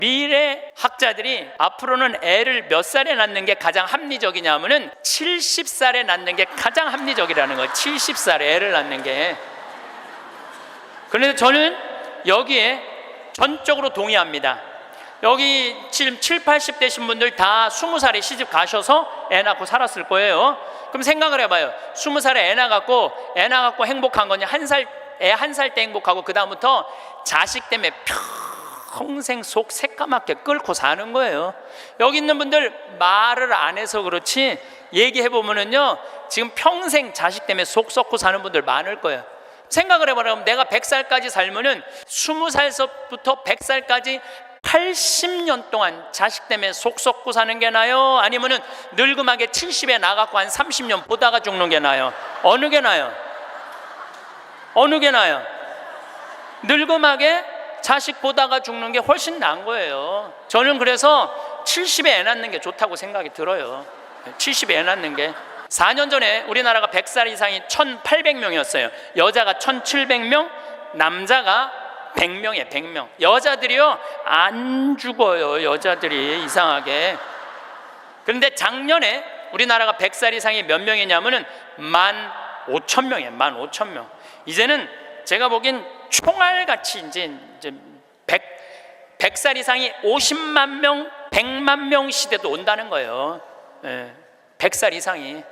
미래 학자들이 앞으로는 애를 몇 살에 낳는 게 가장 합리적이냐면은 70살에 낳는 게 가장 합리적이라는 거예요. 70살에 애를 낳는 게. 그런데 저는 여기에 전적으로 동의합니다. 여기 지금 7, 80대신 분들 다 20살에 시집 가셔서 애 낳고 살았을 거예요. 그럼 생각을 해봐요. 20살에 애 낳고 행복한 거냐? 애 한 살 때 행복하고 그 다음부터 자식 때문에 평생 속 새까맣게 끓고 사는 거예요. 여기 있는 분들 말을 안 해서 그렇지 얘기해보면은요, 지금 평생 자식 때문에 속 썩고 사는 분들 많을 거예요. 생각을 해보라면 내가 100살까지 살면은 20살부터 100살까지 80년 동안 자식 때문에 속 썩고 사는 게 나아요? 아니면은 늙음하게 70에 나가고 한 30년 보다가 죽는 게 나아요? 어느 게 나아요? 어느 게 나아요? 늙음하게 자식 보다가 죽는 게 훨씬 나은 거예요. 저는 그래서 70에 애 낳는 게 좋다고 생각이 들어요. 70에 애 낳는 게. 4년 전에 우리나라가 100살 이상이 1,800명이었어요. 여자가 1,700명, 남자가 100명이에요. 100명. 여자들이요 안 죽어요. 여자들이 이상하게. 그런데 작년에 우리나라가 100살 이상이 몇 명이냐면은 15,000명이에요. 15,000명. 이제는 제가 보기엔 총알같이 이제 100살 이상이 50만 명, 100만 명 시대도 온다는 거예요. 100살 이상이.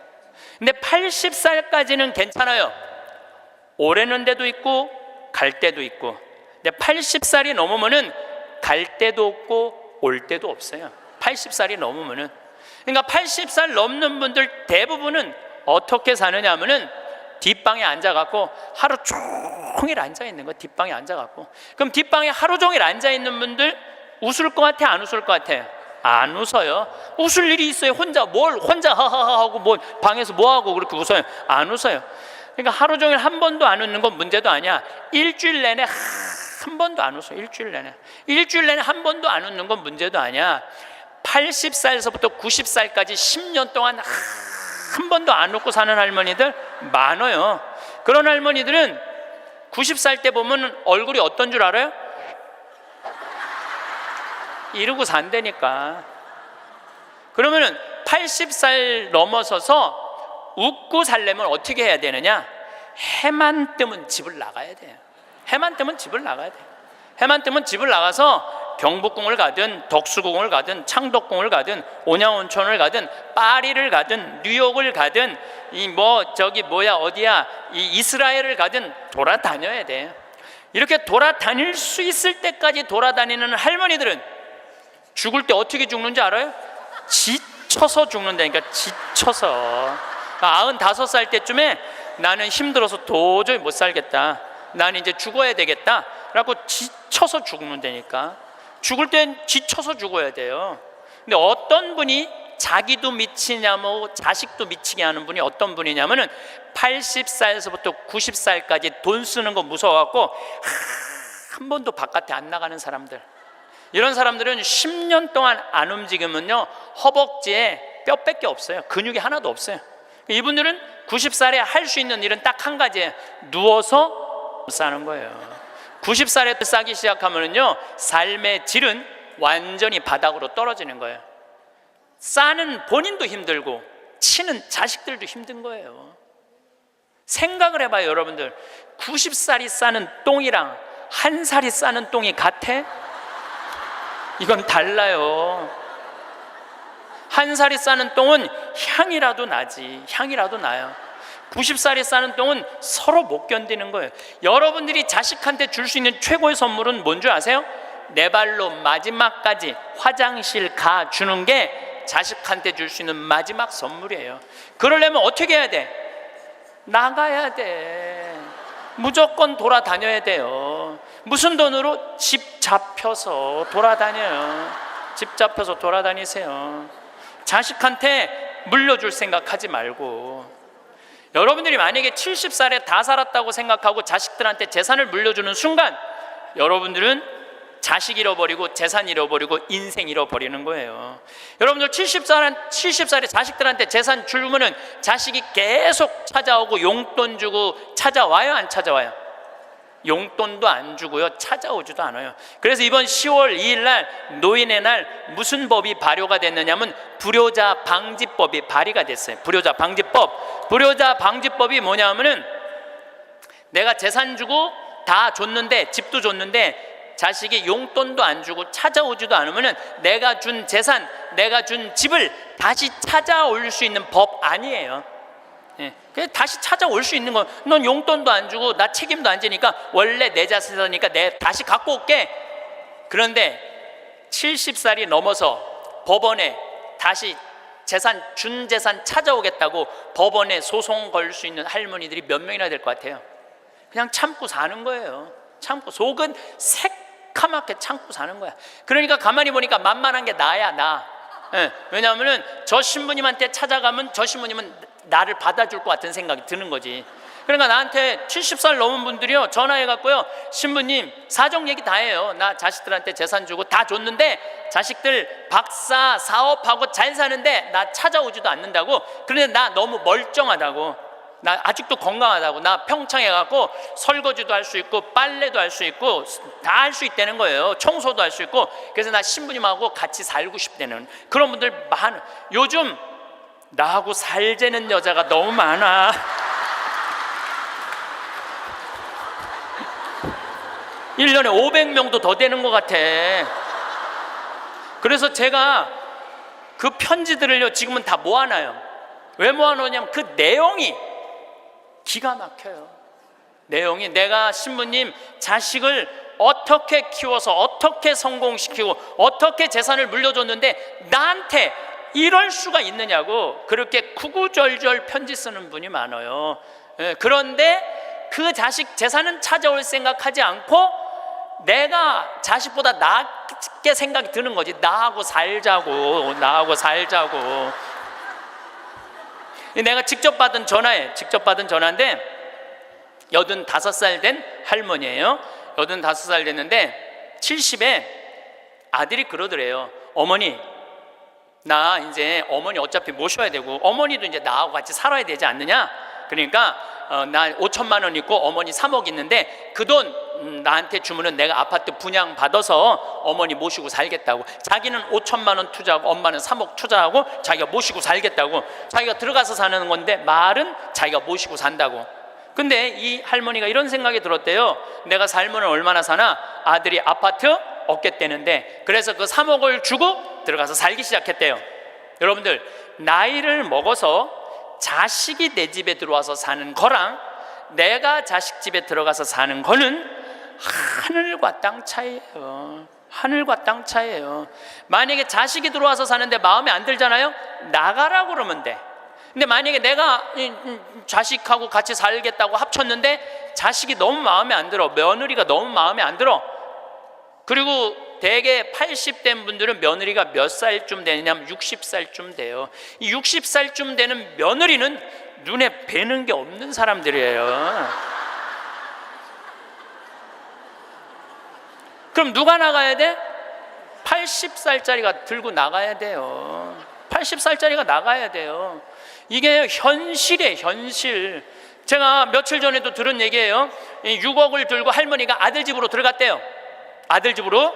근데 80살까지는 괜찮아요. 오래는 데도 있고 갈 때도 있고. 근데 80살이 넘으면은 갈 데도 없고 올 데도 없어요. 80살이 넘으면은. 그러니까 80살 넘는 분들 대부분은 어떻게 사느냐 하면은 뒷방에 앉아갖고 하루 종일 앉아있는 거예요. 뒷방에 앉아갖고. 그럼 뒷방에 하루 종일 앉아있는 분들 웃을 것 같아? 안 웃을 것 같아요? 안 웃어요. 웃을 일이 있어요? 혼자 하하하 하고 뭐 방에서 뭐하고 그렇게 웃어요? 안 웃어요. 그러니까 하루 종일 한 번도 안 웃는 건 문제도 아니야. 일주일 내내 한 번도 안 웃어. 일주일 내내 한 번도 안 웃는 건 문제도 아니야. 80살에서부터 90살까지 10년 동안 한 번도 안 웃고 사는 할머니들 많아요. 그런 할머니들은 90살 때 보면 얼굴이 어떤 줄 알아요? 이러고 산다니까. 그러면은 80살 넘어서서 웃고 살려면 어떻게 해야 되느냐? 해만 뜨면 집을 나가야 돼요. 해만 뜨면 집을 나가야 돼요. 해만 뜨면 집을 나가서 경복궁을 가든 덕수궁을 가든 창덕궁을 가든 온양온천을 가든 파리를 가든 뉴욕을 가든 이스라엘을 가든 돌아다녀야 돼. 이렇게 돌아다닐 수 있을 때까지 돌아다니는 할머니들은 죽을 때 어떻게 죽는지 알아요? 지쳐서 죽는다니까. 지쳐서. 95살 때쯤에 나는 힘들어서 도저히 못 살겠다, 나는 이제 죽어야 되겠다 라고 지쳐서 죽는다니까. 죽을 땐 지쳐서 죽어야 돼요. 근데 어떤 분이 자기도 미치냐면 자식도 미치게 하는 분이 어떤 분이냐면은 80살에서부터 90살까지 돈 쓰는 거 무서워갖고 한 번도 바깥에 안 나가는 사람들. 이런 사람들은 10년 동안 안 움직이면요 허벅지에 뼈밖에 없어요. 근육이 하나도 없어요. 이분들은 90살에 할 수 있는 일은 딱 한 가지예요. 누워서 싸는 거예요. 90살에 싸기 시작하면요 삶의 질은 완전히 바닥으로 떨어지는 거예요. 싸는 본인도 힘들고 치는 자식들도 힘든 거예요. 생각을 해봐요. 여러분들 90살이 싸는 똥이랑 1살이 싸는 똥이 같아? 이건 달라요. 1살이 싸는 똥은 향이라도 나지. 향이라도 나요. 90살이 싸는 똥은 서로 못 견디는 거예요. 여러분들이 자식한테 줄 수 있는 최고의 선물은 뭔 줄 아세요? 내 발로 마지막까지 화장실 가 주는 게 자식한테 줄 수 있는 마지막 선물이에요. 그러려면 어떻게 해야 돼? 나가야 돼. 무조건 돌아다녀야 돼요. 무슨 돈으로? 집 잡혀서 돌아다녀요. 집 잡혀서 돌아다니세요. 자식한테 물려줄 생각하지 말고. 여러분들이 만약에 70살에 다 살았다고 생각하고 자식들한테 재산을 물려주는 순간 여러분들은 자식 잃어버리고 재산 잃어버리고 인생 잃어버리는 거예요. 여러분들 70살에 자식들한테 재산 주면은 자식이 계속 찾아오고 용돈 주고 찾아와요? 안 찾아와요? 용돈도 안 주고요, 찾아오지도 않아요. 그래서 이번 10월 2일 날 노인의 날 무슨 법이 발효가 됐느냐면 불효자 방지법이 발의가 됐어요. 불효자 방지법. 불효자 방지법이 뭐냐면은 내가 재산 주고 다 줬는데, 집도 줬는데 자식이 용돈도 안 주고 찾아오지도 않으면은 내가 준 재산, 내가 준 집을 다시 찾아올 수 있는 법 아니에요. 예, 다시 찾아올 수 있는 건, 넌 용돈도 안 주고 나 책임도 안 지니까 원래 내 자산이니까 내 다시 갖고 올게. 그런데 70살이 넘어서 법원에 다시 재산, 준 재산 찾아오겠다고 법원에 소송 걸 수 있는 할머니들이 몇 명이나 될 것 같아요? 그냥 참고 사는 거예요. 참고, 속은 새카맣게 참고 사는 거야. 그러니까 가만히 보니까 만만한 게 나야, 나. 예, 왜냐하면 저 신부님한테 찾아가면 저 신부님은 나를 받아줄 것 같은 생각이 드는 거지. 그러니까 나한테 70살 넘은 분들이요, 전화해갖고요, 신부님 사정 얘기 다 해요. 나 자식들한테 재산 주고 다 줬는데 자식들 박사 사업하고 잘 사는데 나 찾아오지도 않는다고. 그런데 나 너무 멀쩡하다고, 나 아직도 건강하다고, 나 평창해갖고 설거지도 할 수 있고 빨래도 할 수 있고 다 할 수 있다는 거예요. 청소도 할 수 있고. 그래서 나 신부님하고 같이 살고 싶다는 그런 분들 많아. 요즘 나하고 살자는 여자가 너무 많아. 일 년에 500명도 더 되는 것 같아. 그래서 제가 그 편지들을요, 지금은 다 모아놔요. 왜 모아놓냐면 그 내용이 기가 막혀요. 내용이, 내가 신부님 자식을 어떻게 키워서 어떻게 성공시키고 어떻게 재산을 물려줬는데 나한테 이럴 수가 있느냐고, 그렇게 구구절절 편지 쓰는 분이 많아요. 그런데 그 자식 재산은 찾아올 생각하지 않고 내가 자식보다 낫게 생각이 드는 거지. 나하고 살자고, 나하고 살자고. 내가 직접 받은 전화인데 85살 된 할머니예요. 85살 됐는데 70에 아들이 그러더래요. 어머니, 나 이제 어머니 어차피 모셔야 되고 어머니도 이제 나하고 같이 살아야 되지 않느냐. 그러니까 나 5천만 원 있고 어머니 3억 있는데 그 돈 나한테 주면은 내가 아파트 분양 받아서 어머니 모시고 살겠다고. 자기는 5천만 원 투자하고 엄마는 3억 투자하고 자기가 모시고 살겠다고. 자기가 들어가서 사는 건데 말은 자기가 모시고 산다고. 근데 이 할머니가 이런 생각이 들었대요. 내가 살면 얼마나 사나? 아들이 아파트 얻겠다는데, 그래서 그 3억을 주고 들어가서 살기 시작했대요. 여러분들, 나이를 먹어서 자식이 내 집에 들어와서 사는 거랑 내가 자식 집에 들어가서 사는 거는 하늘과 땅 차이예요. 하늘과 땅 차이예요. 만약에 자식이 들어와서 사는데 마음에 안 들잖아요? 나가라고 그러면 돼. 근데 만약에 내가 자식하고 같이 살겠다고 합쳤는데 자식이 너무 마음에 안 들어, 며느리가 너무 마음에 안 들어. 그리고 대개 80된 분들은 며느리가 몇 살쯤 되냐면 60살쯤 돼요. 이 60살쯤 되는 며느리는 눈에 뵈는 게 없는 사람들이에요. 그럼 누가 나가야 돼? 80살짜리가 들고 나가야 돼요. 80살짜리가 나가야 돼요. 이게 현실이에요, 현실. 제가 며칠 전에도 들은 얘기예요. 6억을 들고 할머니가 아들 집으로 들어갔대요. 아들 집으로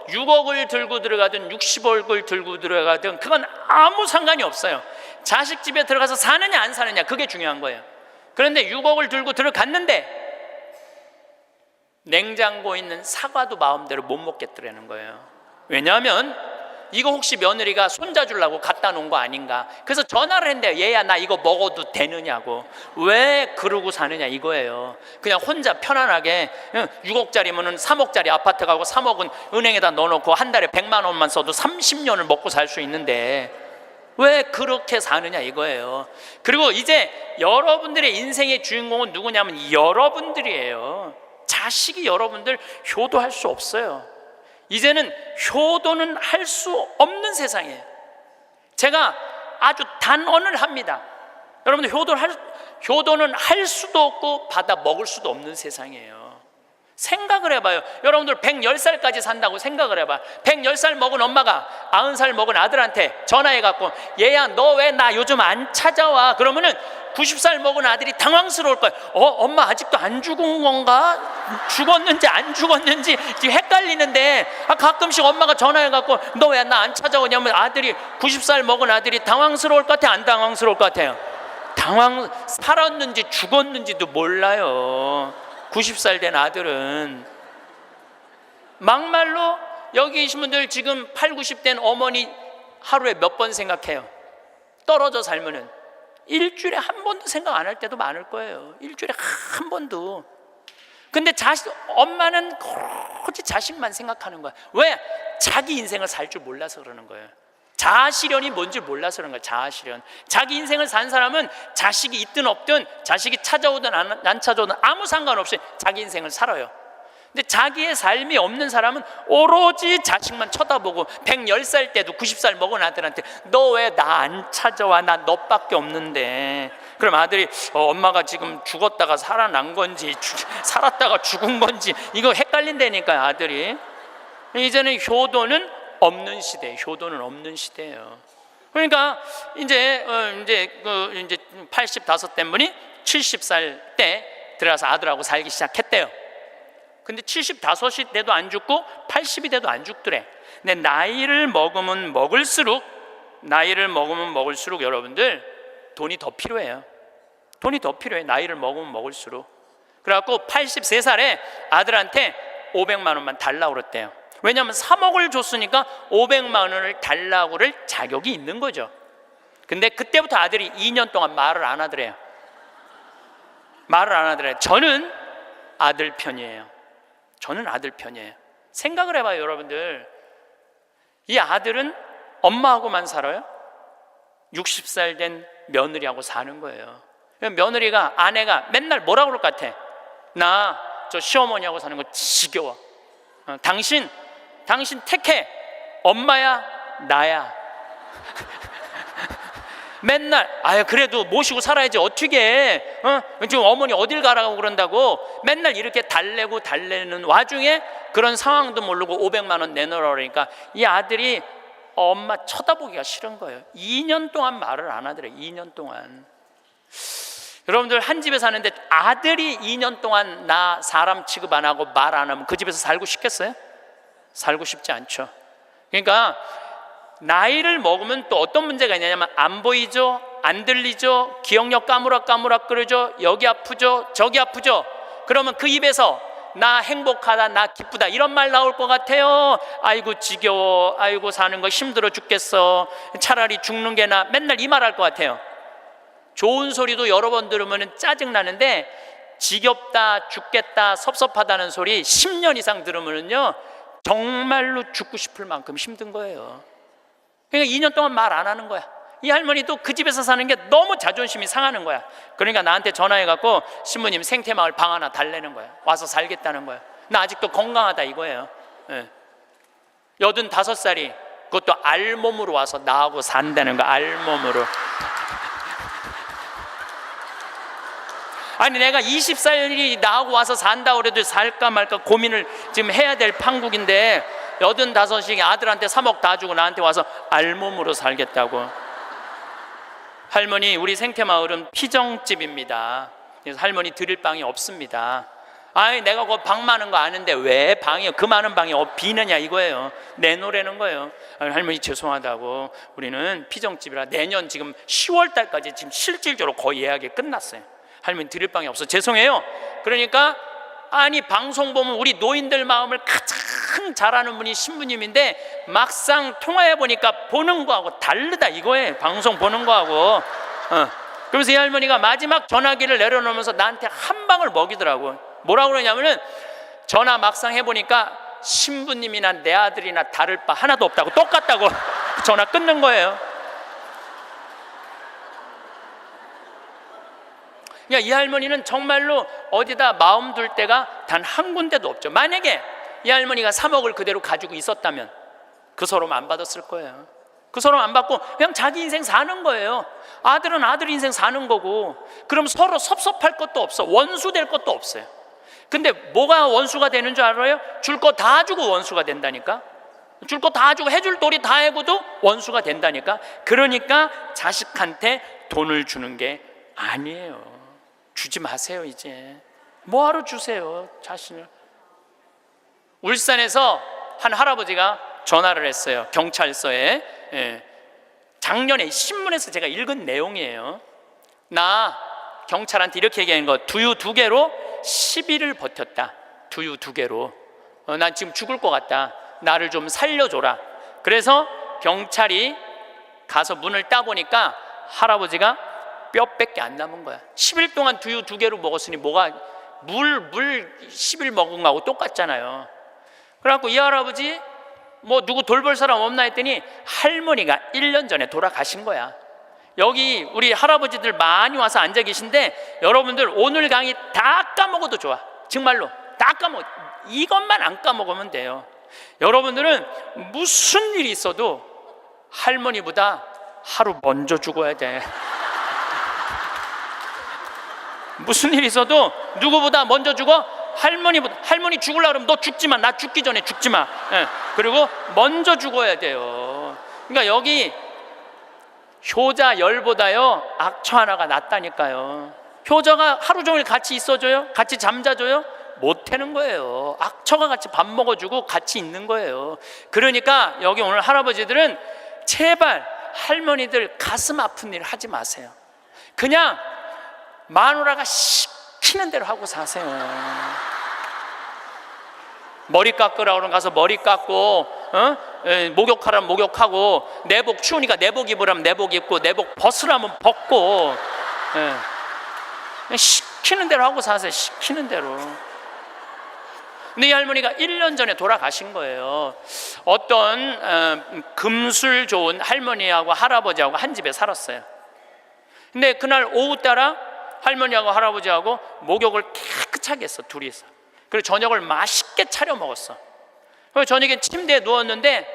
6억을 들고 들어가든 60억을 들고 들어가든 그건 아무 상관이 없어요. 자식 집에 들어가서 사느냐 안 사느냐, 그게 중요한 거예요. 그런데 6억을 들고 들어갔는데 냉장고에 있는 사과도 마음대로 못 먹겠더라는 거예요. 왜냐하면 이거 혹시 며느리가 손자 주려고 갖다 놓은 거 아닌가. 그래서 전화를 했는데, 얘야 나 이거 먹어도 되느냐고. 왜 그러고 사느냐 이거예요. 그냥 혼자 편안하게 6억짜리면 3억짜리 아파트 가고 3억은 은행에다 넣어놓고 한 달에 100만 원만 써도 30년을 먹고 살 수 있는데 왜 그렇게 사느냐 이거예요. 그리고 이제 여러분들의 인생의 주인공은 누구냐면 여러분들이에요. 자식이 여러분들 효도할 수 없어요. 이제는 효도는 할 수 없는 세상이에요. 제가 아주 단언을 합니다. 여러분들 효도는 할 수도 없고 받아 먹을 수도 없는 세상이에요. 생각을 해봐요. 여러분들 110살까지 산다고 생각을 해봐요. 110살 먹은 엄마가 90살 먹은 아들한테 전화해갖고 얘야 너 왜 나 요즘 안 찾아와? 그러면은 90살 먹은 아들이 당황스러울 거예요. 엄마 아직도 안 죽은 건가? 죽었는지 안 죽었는지 지금 헷갈리는데, 가끔씩 엄마가 전화해갖고 너 왜 나 안 찾아오냐면 아들이 90살 먹은 아들이 당황스러울 것 같아, 안 당황스러울 것 같아요? 살았는지 죽었는지도 몰라요. 90살 된 아들은. 막말로 여기 계신 분들 지금 8, 90된 어머니 하루에 몇 번 생각해요? 떨어져 살면은 일주일에 한 번도 생각 안 할 때도 많을 거예요. 일주일에 한 번도. 근데 엄마는 오로지 자식만 생각하는 거야. 왜? 자기 인생을 살 줄 몰라서 그러는 거예요. 자아실현이 뭔지 몰라서 그런 거예요. 자아실현. 자기 인생을 산 사람은 자식이 있든 없든, 자식이 찾아오든 안 찾아오든 아무 상관없이 자기 인생을 살아요. 근데 자기의 삶이 없는 사람은 오로지 자식만 쳐다보고 110살 때도 90살 먹은 아들한테 너 왜 나 안 찾아와? 나 너밖에 없는데. 그럼 아들이 엄마가 지금 죽었다가 살아난 건지 살았다가 죽은 건지 이거 헷갈린다니까요, 아들이. 이제는 효도는 없는 시대, 효도는 없는 시대예요. 그러니까 이제 85된 분이 70살 때 들어가서 아들하고 살기 시작했대요. 근데 75이 돼도 안 죽고 80이 돼도 안 죽더래. 근데 나이를 먹으면 먹을수록 여러분들 돈이 더 필요해요. 돈이 더 필요해. 나이를 먹으면 먹을수록. 그래갖고 83살에 아들한테 500만 원만 달라고 그랬대요. 왜냐하면 3억을 줬으니까 500만 원을 달라고 그럴 자격이 있는 거죠. 근데 그때부터 아들이 2년 동안 말을 안 하더래요. 저는 아들 편이에요. 생각을 해봐요, 여러분들. 이 아들은 엄마하고만 살아요? 60살 된 며느리하고 사는 거예요. 며느리가, 아내가 맨날 뭐라고 그럴 것 같아? 나 저 시어머니하고 사는 거 지겨워. 당신 택해. 엄마야 나야. 맨날 그래도 모시고 살아야지 어떻게 해? 지금 어머니 어딜 가라고 그런다고 맨날 이렇게 달래는 와중에 그런 상황도 모르고 500만 원 내놓으라 그러니까 이 아들이 엄마 쳐다보기가 싫은 거예요. 2년 동안 말을 안 하더래. 2년 동안. 여러분들 한 집에 사는데 아들이 2년 동안 나 사람 취급 안 하고 말 안 하면 그 집에서 살고 싶겠어요? 살고 싶지 않죠. 그러니까 나이를 먹으면 또 어떤 문제가 있냐면 안 보이죠, 안 들리죠, 기억력 까무락까무락거리죠, 여기 아프죠, 저기 아프죠. 그러면 그 입에서 나 행복하다, 나 기쁘다 이런 말 나올 것 같아요. 아이고 지겨워, 아이고 사는 거 힘들어 죽겠어, 차라리 죽는 게 나, 맨날 이 말 할 것 같아요. 좋은 소리도 여러 번 들으면 짜증나는데 지겹다, 죽겠다, 섭섭하다는 소리 10년 이상 들으면요 정말로 죽고 싶을 만큼 힘든 거예요. 그러니까 2년 동안 말 안 하는 거야. 이 할머니도 그 집에서 사는 게 너무 자존심이 상하는 거야. 그러니까 나한테 전화해갖고 신부님 생태마을 방 하나 달래는 거야. 와서 살겠다는 거야. 나 아직도 건강하다 이거예요. 85살이 그것도 알몸으로 와서 나하고 산다는 거야. 알몸으로. 아니 내가 20살이 나하고 와서 산다고 그래도 살까 말까 고민을 지금 해야 될 판국인데 85이 아들한테 3억 다 주고 나한테 와서 알몸으로 살겠다고. 할머니 우리 생태마을은 피정집입니다. 그래서 할머니 드릴 방이 없습니다. 내가 그 방 많은 거 아는데 왜 방이 그 많은 방이 비느냐 이거예요. 내놓으라는 거예요. 할머니 죄송하다고 우리는 피정집이라 내년 지금 10월 달까지 지금 실질적으로 거의 예약이 끝났어요. 할머니 드릴 방이 없어 죄송해요. 그러니까 방송 보면 우리 노인들 마음을 가장 잘 아는 분이 신부님인데 막상 통화해 보니까 보는 거하고 다르다 이거예요. 방송 보는 거하고. 그러면서 이 할머니가 마지막 전화기를 내려놓으면서 나한테 한 방을 먹이더라고. 뭐라고 그러냐면은 전화 막상 해보니까 신부님이나 내 아들이나 다를 바 하나도 없다고, 똑같다고 전화 끊는 거예요. 이 할머니는 정말로 어디다 마음 둘 데가 단 한 군데도 없죠. 만약에 이 할머니가 3억을 그대로 가지고 있었다면 그 서름 안 받았을 거예요. 그 서름 안 받고 그냥 자기 인생 사는 거예요. 아들은 아들 인생 사는 거고. 그럼 서로 섭섭할 것도 없어. 원수 될 것도 없어요. 근데 뭐가 원수가 되는 줄 알아요? 줄 거 다 주고 원수가 된다니까. 줄 거 다 주고 해줄 도리 다 해고도 원수가 된다니까. 그러니까 자식한테 돈을 주는 게 아니에요. 주지 마세요. 이제 뭐하러 주세요, 자신을. 울산에서 한 할아버지가 전화를 했어요, 경찰서에. 작년에 신문에서 제가 읽은 내용이에요. 나 경찰한테 이렇게 얘기한 거, 두유 2개로 10일을 버텼다. 두유 2개로. 난 지금 죽을 것 같다. 나를 좀 살려줘라. 그래서 경찰이 가서 문을 따보니까 할아버지가 뼈밖에 안 남은 거야. 10일 동안 두유 2개로 먹었으니 뭐가 물 10일 먹은 거하고 똑같잖아요. 그래갖고 이 할아버지 뭐 누구 돌볼 사람 없나 했더니 할머니가 1년 전에 돌아가신 거야. 여기 우리 할아버지들 많이 와서 앉아 계신데 여러분들 오늘 강의 다 까먹어도 좋아. 정말로 다 까먹어. 이것만 안 까먹으면 돼요. 여러분들은 무슨 일이 있어도 할머니보다 하루 먼저 죽어야 돼. 무슨 일이 있어도 누구보다 먼저 죽어? 할머니 죽으려고 그러면 너 죽지 마. 나 죽기 전에 죽지 마. 그리고 먼저 죽어야 돼요. 그러니까 여기 효자 열보다요 악처 하나가 낫다니까요. 효자가 하루 종일 같이 있어줘요? 같이 잠자줘요? 못하는 거예요. 악처가 같이 밥 먹어주고 같이 있는 거예요. 그러니까 여기 오늘 할아버지들은 제발 할머니들 가슴 아픈 일 하지 마세요. 그냥 마누라가 시키는 대로 하고 사세요. 머리 깎으라 그러면 가서 머리 깎고, 목욕하라면 목욕하고, 내복 추우니까 내복 입으라면 내복 입고, 내복 벗으라면 벗고, 시키는 대로 하고 사세요. 시키는 대로. 근데 이 할머니가 1년 전에 돌아가신 거예요. 어떤 금술 좋은 할머니하고 할아버지하고 한 집에 살았어요. 근데 그날 오후 따라 할머니하고 할아버지하고 목욕을 깨끗하게 했어, 둘이서. 그리고 저녁을 맛있게 차려 먹었어. 그리고 저녁에 침대에 누웠는데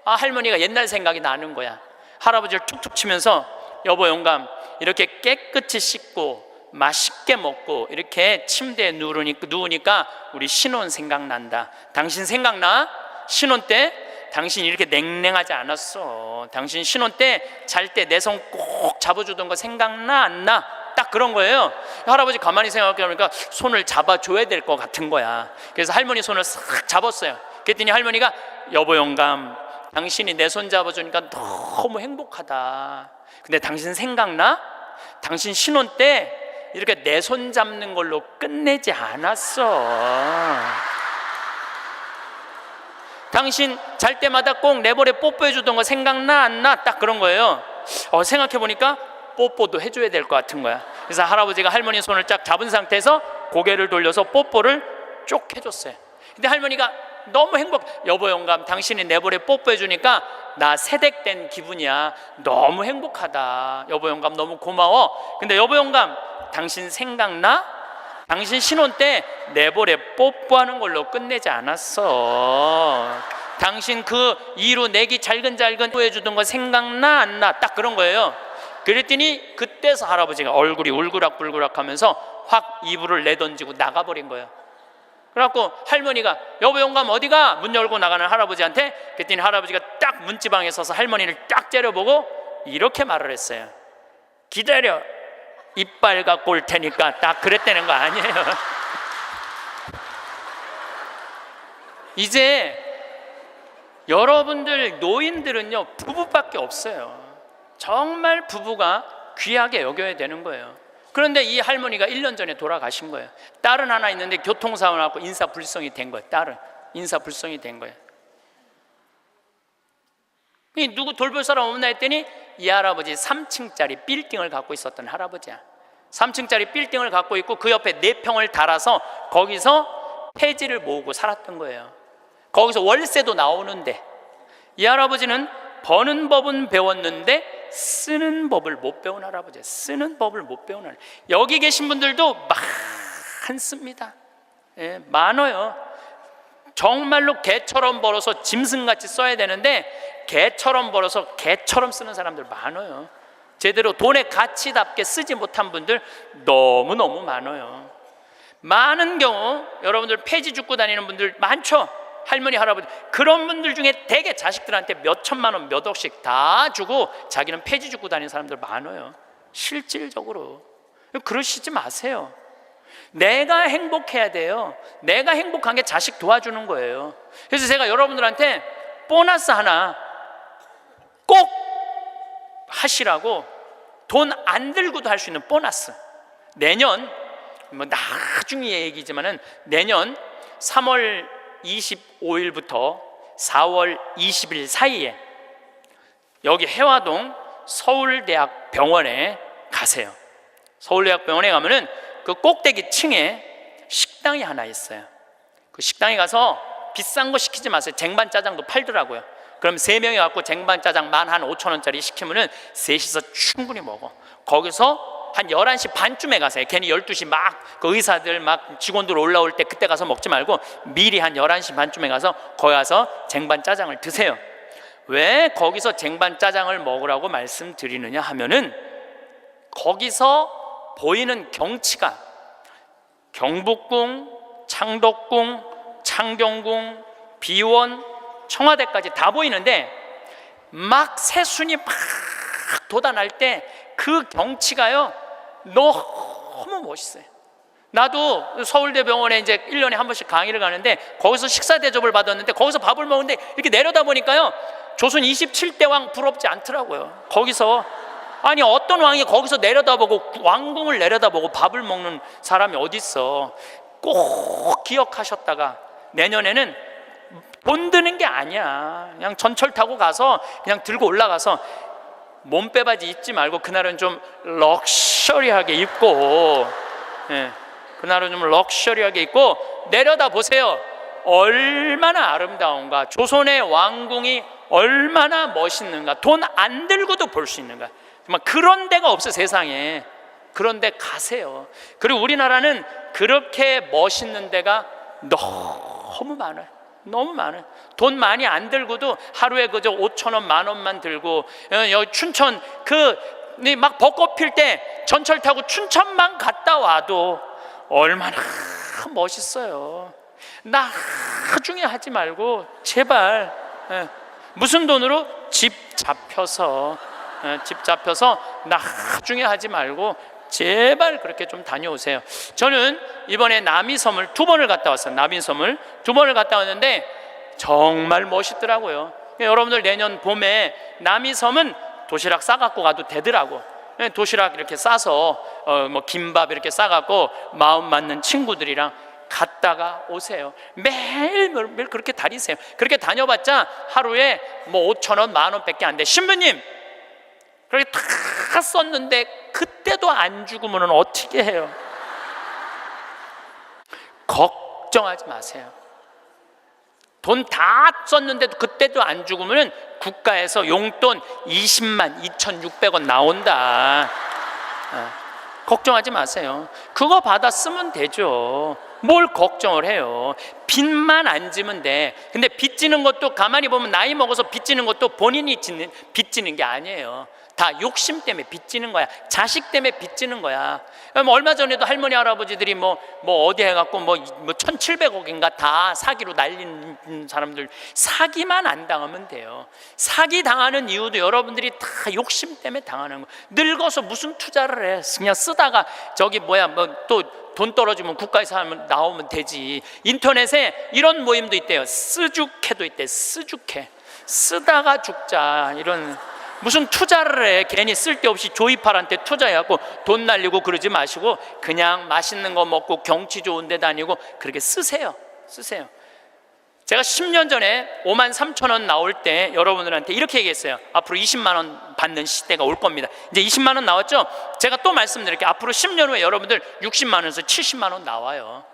할머니가 옛날 생각이 나는 거야. 할아버지를 툭툭 치면서 여보 영감, 이렇게 깨끗이 씻고 맛있게 먹고 이렇게 침대에 누우니까 우리 신혼 생각난다. 당신 생각나? 신혼 때 당신 이렇게 냉랭하지 않았어. 당신 신혼 때 잘 때 내 손 꼭 잡아주던 거 생각나 안 나? 딱 그런 거예요. 할아버지 가만히 생각해보니까 손을 잡아줘야 될 것 같은 거야. 그래서 할머니 손을 싹 잡았어요. 그랬더니 할머니가 여보 영감, 당신이 내 손 잡아주니까 너무 행복하다. 근데 당신 생각나? 당신 신혼 때 이렇게 내 손 잡는 걸로 끝내지 않았어. 당신 잘 때마다 꼭 내버려 뽀뽀해 주던 거 생각나 안 나? 딱 그런 거예요. 생각해보니까 뽀뽀도 해줘야 될 것 같은 거야. 그래서 할아버지가 할머니 손을 쫙 잡은 상태에서 고개를 돌려서 뽀뽀를 쭉 해줬어요. 근데 할머니가 너무 여보 영감, 당신이 내버려 뽀뽀해 주니까 나 세댁된 기분이야. 너무 행복하다. 여보 영감 너무 고마워. 근데 여보 영감, 당신 생각나? 당신 신혼 때 내볼에 뽀뽀하는 걸로 끝내지 않았어. 당신 그 이로 내기 잘근잘근 해주던 거 생각나 안 나? 딱 그런 거예요. 그랬더니 그때서 할아버지가 얼굴이 울그락불그락 하면서 확 이불을 내던지고 나가버린 거예요. 그래갖고 할머니가 여보 영감 어디가? 문 열고 나가는 할아버지한테. 그랬더니 할아버지가 딱 문지방에 서서 할머니를 딱 째려보고 이렇게 말을 했어요. 기다려, 이빨 갖고 올 테니까. 딱 그랬다는 거 아니에요. 이제 여러분들 노인들은요 부부밖에 없어요. 정말 부부가 귀하게 여겨야 되는 거예요. 그런데 이 할머니가 1년 전에 돌아가신 거예요. 딸은 하나 있는데 교통사고 나고 인사불성이 된 거예요. 딸은 인사불성이 된 거예요. 누구 돌볼 사람 없나 했더니 이 할아버지 3층짜리 빌딩을 갖고 있었던 할아버지야. 3층짜리 빌딩을 갖고 있고 그 옆에 4평을 달아서 거기서 폐지를 모으고 살았던 거예요. 거기서 월세도 나오는데 이 할아버지는 버는 법은 배웠는데 쓰는 법을 못 배운 할아버지예요. 쓰는 법을 못 배운 할아버지. 여기 계신 분들도 많습니다. 많아요. 정말로 개처럼 벌어서 짐승같이 써야 되는데 개처럼 벌어서 개처럼 쓰는 사람들 많아요. 제대로 돈의 가치답게 쓰지 못한 분들 너무너무 많아요. 많은 경우 여러분들 폐지 줍고 다니는 분들 많죠. 할머니 할아버지 그런 분들 중에 대개 자식들한테 몇 천만 원 몇 억씩 다 주고 자기는 폐지 죽고 다니는 사람들 많아요. 실질적으로. 그러시지 마세요. 내가 행복해야 돼요. 내가 행복한 게 자식 도와주는 거예요. 그래서 제가 여러분들한테 보너스 하나 꼭 하시라고, 돈 안 들고도 할 수 있는 보너스, 내년 뭐 나중에 얘기지만은 내년 3월 25일부터 4월 20일 사이에 여기 해화동 서울대학병원에 가세요. 서울대학병원에 가면은 그 꼭대기 층에 식당이 하나 있어요. 그 식당에 가서 비싼 거 시키지 마세요. 쟁반짜장도 팔더라고요. 그럼 3명이 갖고 쟁반짜장 15,000원짜리 시키면은 셋이서 충분히 먹어. 거기서 한 11시 반쯤에 가세요. 괜히 12시 막 그 의사들 막 직원들 올라올 때 그때 가서 먹지 말고 미리 한 11시 반쯤에 가서 거기 가서 쟁반짜장을 드세요. 왜 거기서 쟁반짜장을 먹으라고 말씀드리느냐 하면은, 거기서 보이는 경치가 경복궁, 창덕궁, 창경궁, 비원, 청와대까지 다 보이는데 막 새순이 막 돋아날 때 그 경치가요 너무 멋있어요. 나도 서울대병원에 이제 1년에 한 번씩 강의를 가는데 거기서 식사 대접을 받았는데, 거기서 밥을 먹는데 이렇게 내려다 보니까요 조선 27대 왕 부럽지 않더라고요. 거기서 아니 어떤 왕이 거기서 내려다보고 왕궁을 내려다보고 밥을 먹는 사람이 어디 있어. 꼭 기억하셨다가 내년에는 돈 드는 게 아니야. 그냥 전철 타고 가서 그냥 들고 올라가서 몸빼바지 입지 말고 그날은 좀 럭셔리하게 입고, 그날은 좀 럭셔리하게 입고 내려다 보세요. 얼마나 아름다운가. 조선의 왕궁이 얼마나 멋있는가. 돈 안 들고도 볼 수 있는가. 정말 그런 데가 없어 세상에. 그런 데 가세요. 그리고 우리나라는 그렇게 멋있는 데가 너무 많아요. 너무 많아요. 돈 많이 안 들고도 하루에 그저 5,000원, 10,000원만 들고, 여기 춘천 막 벚꽃 필 때 전철 타고 춘천만 갔다 와도 얼마나 멋있어요. 나중에 하지 말고 제발, 무슨 돈으로? 집 잡혀서 나중에 하지 말고 제발 그렇게 좀 다녀오세요. 저는 이번에 남이섬을 2번을 갔다 왔어요. 남이섬을 2번을 갔다 왔는데 정말 멋있더라고요. 여러분들 내년 봄에 남이섬은 도시락 싸갖고 가도 되더라고. 도시락 이렇게 싸서 뭐 김밥 이렇게 싸갖고 마음 맞는 친구들이랑 갔다가 오세요. 매일 그렇게 다니세요. 그렇게 다녀봤자 하루에 뭐 5,000원, 10,000원밖에 안 돼. 신부님 그렇게 다 썼는데 그때도 안 죽으면 어떻게 해요? 걱정하지 마세요. 돈 다 썼는데도 그때도 안 죽으면 국가에서 용돈 20만 2,600원 나온다. 걱정하지 마세요. 그거 받아 쓰면 되죠. 뭘 걱정을 해요. 빚만 안 지면 돼. 근데 빚지는 것도 가만히 보면 나이 먹어서 빚지는 것도 본인이 빚지는 게 아니에요. 다 욕심 때문에 빚지는 거야. 자식 때문에 빚지는 거야. 얼마 전에도 할머니 할아버지들이 뭐 어디 해갖고 뭐 1,700억인가 다 사기로 날린 사람들, 사기만 안 당하면 돼요. 사기 당하는 이유도 여러분들이 다 욕심 때문에 당하는 거. 늙어서 무슨 투자를 해? 그냥 쓰다가 저기 뭐 또 돈 떨어지면 국가에서 하면 나오면 되지. 인터넷에 이런 모임도 있대요. 쓰죽해도 있대. 쓰죽해. 쓰다가 죽자. 이런. 무슨 투자를 해. 괜히 쓸데없이 조이팔한테 투자해갖고 돈 날리고 그러지 마시고 그냥 맛있는 거 먹고 경치 좋은 데 다니고 그렇게 쓰세요. 제가 10년 전에 53,000원 나올 때 여러분들한테 이렇게 얘기했어요. 앞으로 20만 원 받는 시대가 올 겁니다. 이제 20만 원 나왔죠? 제가 또 말씀드릴게요. 앞으로 10년 후에 여러분들 60만 원에서 70만 원 나와요.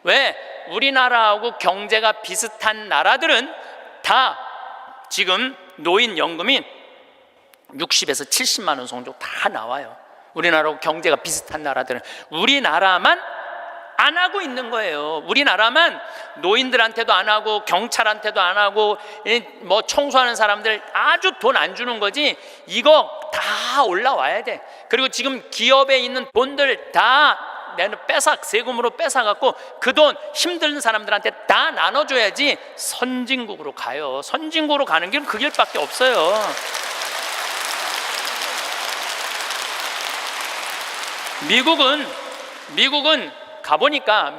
왜? 우리나라하고 경제가 비슷한 나라들은 다 지금 노인연금이 60에서 70만 원 정도 다 나와요. 우리나라하고 경제가 비슷한 나라들은. 우리나라만 안 하고 있는 거예요. 우리나라만 노인들한테도 안 하고 경찰한테도 안 하고 뭐 청소하는 사람들 아주 돈 안 주는 거지. 이거 다 올라와야 돼. 그리고 지금 기업에 있는 돈들 다 내는 세금으로 뺏어갖고 그 돈 힘든 사람들한테 다 나눠줘야지 선진국으로 가요. 선진국으로 가는 길은 그 길밖에 없어요. 미국은 가보니까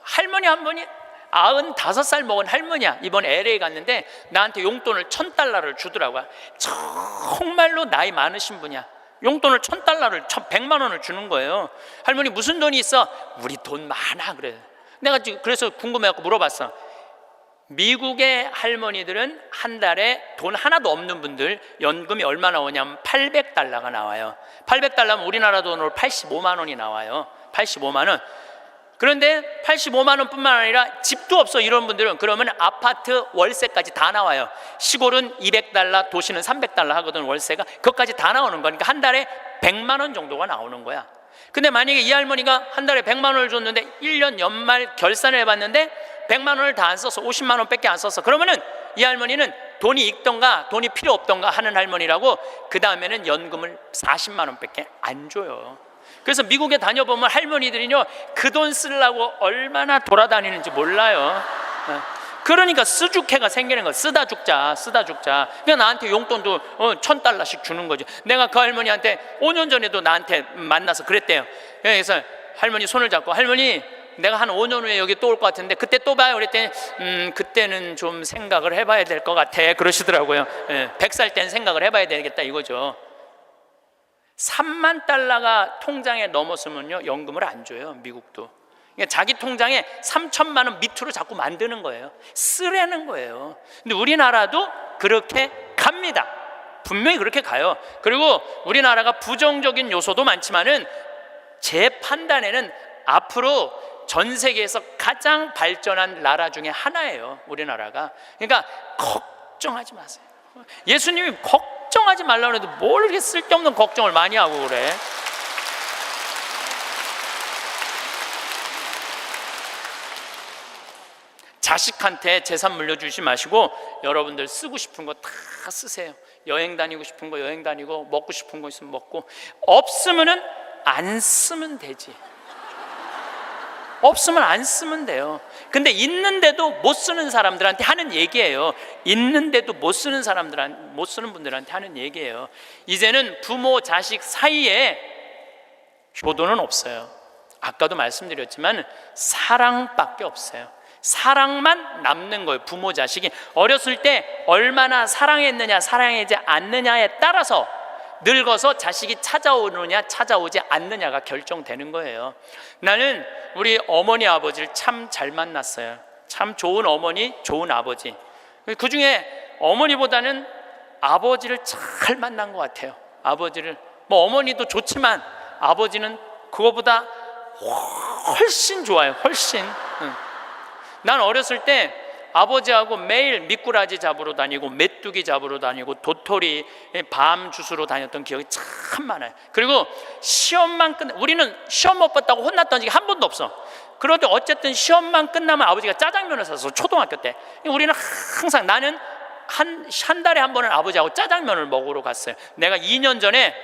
할머니 한 분이 95살 먹은 할머니야. 이번 LA 갔는데 나한테 용돈을 $1,000를 주더라고요. 정말로 나이 많으신 분이야. 용돈을 $1,000를 100만 원을 주는 거예요. 할머니 무슨 돈이 있어? 우리 돈 많아 그래. 내가 그래서 궁금해갖고 물어봤어. 미국의 할머니들은 한 달에 돈 하나도 없는 분들 연금이 얼마 나오냐면 $800가 나와요. $800면 우리나라 돈으로 85만 원이 나와요. 85만 원. 그런데 85만 원뿐만 아니라 집도 없어 이런 분들은 그러면 아파트 월세까지 다 나와요. 시골은 $200, 도시는 $300 하거든 월세가. 그것까지 다 나오는 거니까 한 달에 100만 원 정도가 나오는 거야. 근데 만약에 이 할머니가 한 달에 100만 원을 줬는데 1년 연말 결산을 해봤는데 100만 원을 다 안 써서 50만 원밖에 안 썼어. 그러면은 이 할머니는 돈이 있던가 돈이 필요 없던가 하는 할머니라고 그 다음에는 연금을 40만 원밖에 안 줘요. 그래서 미국에 다녀보면 할머니들이요 그 돈 쓰려고 얼마나 돌아다니는지 몰라요. 그러니까 쓰죽해가 생기는 거야. 쓰다 죽자. 그냥 나한테 용돈도 $1,000씩 주는 거죠. 내가 그 할머니한테 5년 전에도 나한테 만나서 그랬대요. 그래서 할머니 손을 잡고 할머니 내가 한 5년 후에 여기 또 올 것 같은데 그때 또 봐요. 그랬더니 그때는 좀 생각을 해봐야 될 것 같아 그러시더라고요. 100살 때는 생각을 해봐야 되겠다 이거죠. $30,000가 통장에 넘었으면요 연금을 안 줘요. 미국도. 그러니까 자기 통장에 3천만 원 밑으로 자꾸 만드는 거예요. 쓰라는 거예요. 근데 우리나라도 그렇게 갑니다. 분명히 그렇게 가요. 그리고 우리나라가 부정적인 요소도 많지만은 제 판단에는 앞으로 전 세계에서 가장 발전한 나라 중에 하나예요. 우리나라가. 그러니까 걱정하지 마세요. 예수님이 걱정하지 말라고 해도 뭘 이렇게 쓸데없는 걱정을 많이 하고 그래. 자식한테 재산 물려주지 마시고 여러분들 쓰고 싶은 거 다 쓰세요. 여행 다니고 싶은 거 여행 다니고 먹고 싶은 거 있으면 먹고 없으면은 안 쓰면 되지. 없으면 안 쓰면 돼요. 근데 있는데도 못 쓰는 사람들한테 하는 얘기예요. 있는데도 못 쓰는 분들한테 하는 얘기예요. 이제는 부모 자식 사이에 효도는 없어요. 아까도 말씀드렸지만 사랑밖에 없어요. 사랑만 남는 거예요. 부모 자식이 어렸을 때 얼마나 사랑했느냐 사랑하지 않느냐에 따라서 늙어서 자식이 찾아오느냐 찾아오지 않느냐가 결정되는 거예요. 나는 우리 어머니 아버지를 참 잘 만났어요. 참 좋은 어머니 좋은 아버지. 그 중에 어머니보다는 아버지를 잘 만난 것 같아요. 아버지를 뭐 어머니도 좋지만 아버지는 그거보다 훨씬 좋아요. 훨씬. 난 어렸을 때 아버지하고 매일 미꾸라지 잡으러 다니고 메뚜기 잡으러 다니고 도토리 밤 주스러 다녔던 기억이 참 많아요. 그리고 시험만 우리는 시험 못 봤다고 혼났던 적이 한 번도 없어. 그런데 어쨌든 시험만 끝나면 아버지가 짜장면을 사서 초등학교 때 우리는 항상 나는 한 달에 한 번은 아버지하고 짜장면을 먹으러 갔어요. 내가 2년 전에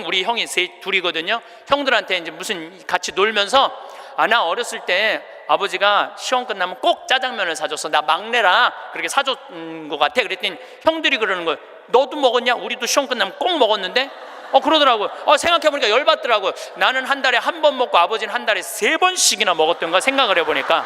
우리 형이 둘이거든요. 형들한테 이제 무슨 같이 놀면서 나 어렸을 때 아버지가 시험 끝나면 꼭 짜장면을 사줬어. 나 막내라 그렇게 사줬는 것 같아. 그랬더니 형들이 그러는 거예요. 너도 먹었냐? 우리도 시험 끝나면 꼭 먹었는데? 그러더라고요. 생각해보니까 열받더라고요. 나는 한 달에 한 번 먹고 아버지는 한 달에 3번씩이나 먹었던가 생각을 해보니까.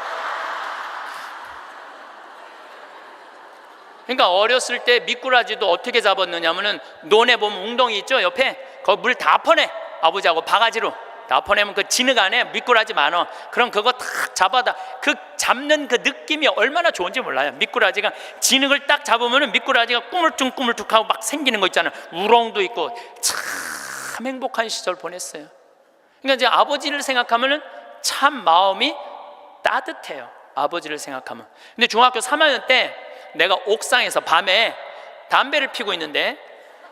그러니까 어렸을 때 미꾸라지도 어떻게 잡았느냐면은 논에 보면 웅덩이 있죠 옆에 거기 물 다 퍼내 아버지하고 바가지로 다 퍼내면 그 진흙 안에 미꾸라지 많어. 그럼 그거 탁 잡아다 그 잡는 그 느낌이 얼마나 좋은지 몰라요. 미꾸라지가 진흙을 딱 잡으면은 미꾸라지가 꾸물쭉꾸물쭉하고 막 생기는 거 있잖아요. 우렁도 있고 참 행복한 시절 보냈어요. 그러니까 이제 아버지를 생각하면은 참 마음이 따뜻해요. 아버지를 생각하면. 근데 중학교 3학년 때 내가 옥상에서 밤에 담배를 피고 있는데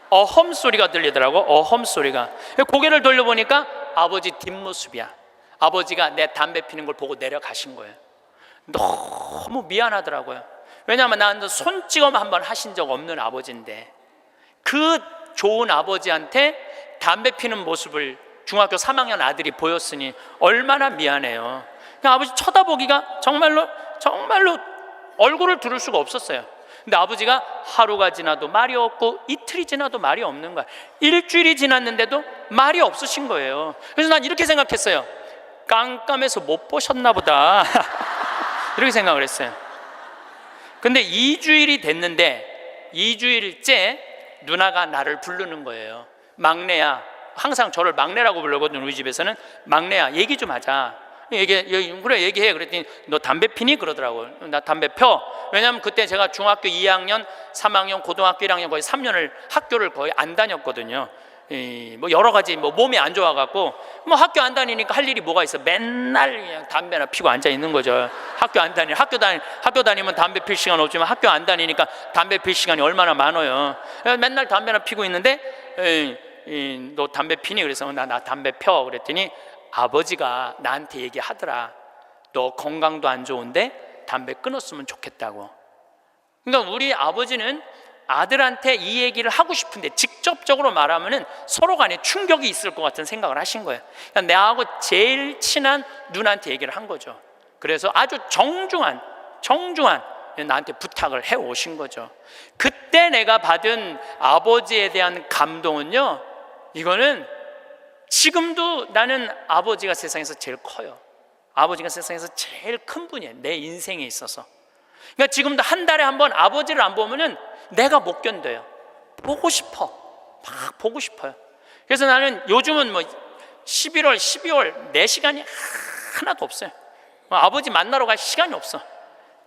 어험 소리가 들리더라고. 어험 소리가. 고개를 돌려보니까 아버지 뒷모습이야. 아버지가 내 담배 피는 걸 보고 내려가신 거예요. 너무 미안하더라고요. 왜냐하면 나는 손찌검 한번 하신 적 없는 아버지인데 그 좋은 아버지한테 담배 피는 모습을 중학교 3학년 아들이 보였으니 얼마나 미안해요. 그냥 아버지 쳐다보기가 정말로 얼굴을 두를 수가 없었어요. 근데 아버지가 하루가 지나도 말이 없고 이틀이 지나도 말이 없는 거야. 일주일이 지났는데도 말이 없으신 거예요. 그래서 난 이렇게 생각했어요. 깜깜해서 못 보셨나 보다. 이렇게 생각을 했어요. 근데 2주일이 됐는데 2주일째 누나가 나를 부르는 거예요. 막내야, 항상 저를 막내라고 부르거든요. 우리 집에서는. 막내야, 얘기 좀 하자. 그래 얘기해. 그랬더니 너 담배 피니? 그러더라고요. 나 담배 펴. 왜냐하면 그때 제가 중학교 2학년, 3학년, 고등학교 1학년 거의 3년을 학교를 거의 안 다녔거든요. 뭐 여러 가지 뭐 몸이 안 좋아갖고 뭐 학교 안 다니니까 할 일이 뭐가 있어? 맨날 그냥 담배나 피고 앉아 있는 거죠. 학교 다니면 담배 필 시간 없지만 학교 안 다니니까 담배 필 시간이 얼마나 많아요. 맨날 담배나 피고 있는데 너 담배 피니? 그래서 나 담배 펴. 그랬더니 아버지가 나한테 얘기하더라. 너 건강도 안 좋은데 담배 끊었으면 좋겠다고. 그러니까 우리 아버지는 아들한테 이 얘기를 하고 싶은데 직접적으로 말하면은 서로 간에 충격이 있을 것 같은 생각을 하신 거예요. 그러니까 나하고 제일 친한 누나한테 얘기를 한 거죠. 그래서 아주 정중한 나한테 부탁을 해 오신 거죠. 그때 내가 받은 아버지에 대한 감동은요, 이거는 지금도 나는 아버지가 세상에서 제일 커요. 아버지가 세상에서 제일 큰 분이에요. 내 인생에 있어서. 그러니까 지금도 한 달에 한 번 아버지를 안 보면은 내가 못 견뎌요. 보고 싶어. 막 보고 싶어요. 그래서 나는 요즘은 뭐 11월, 12월 내 시간이 하나도 없어요. 아버지 만나러 갈 시간이 없어.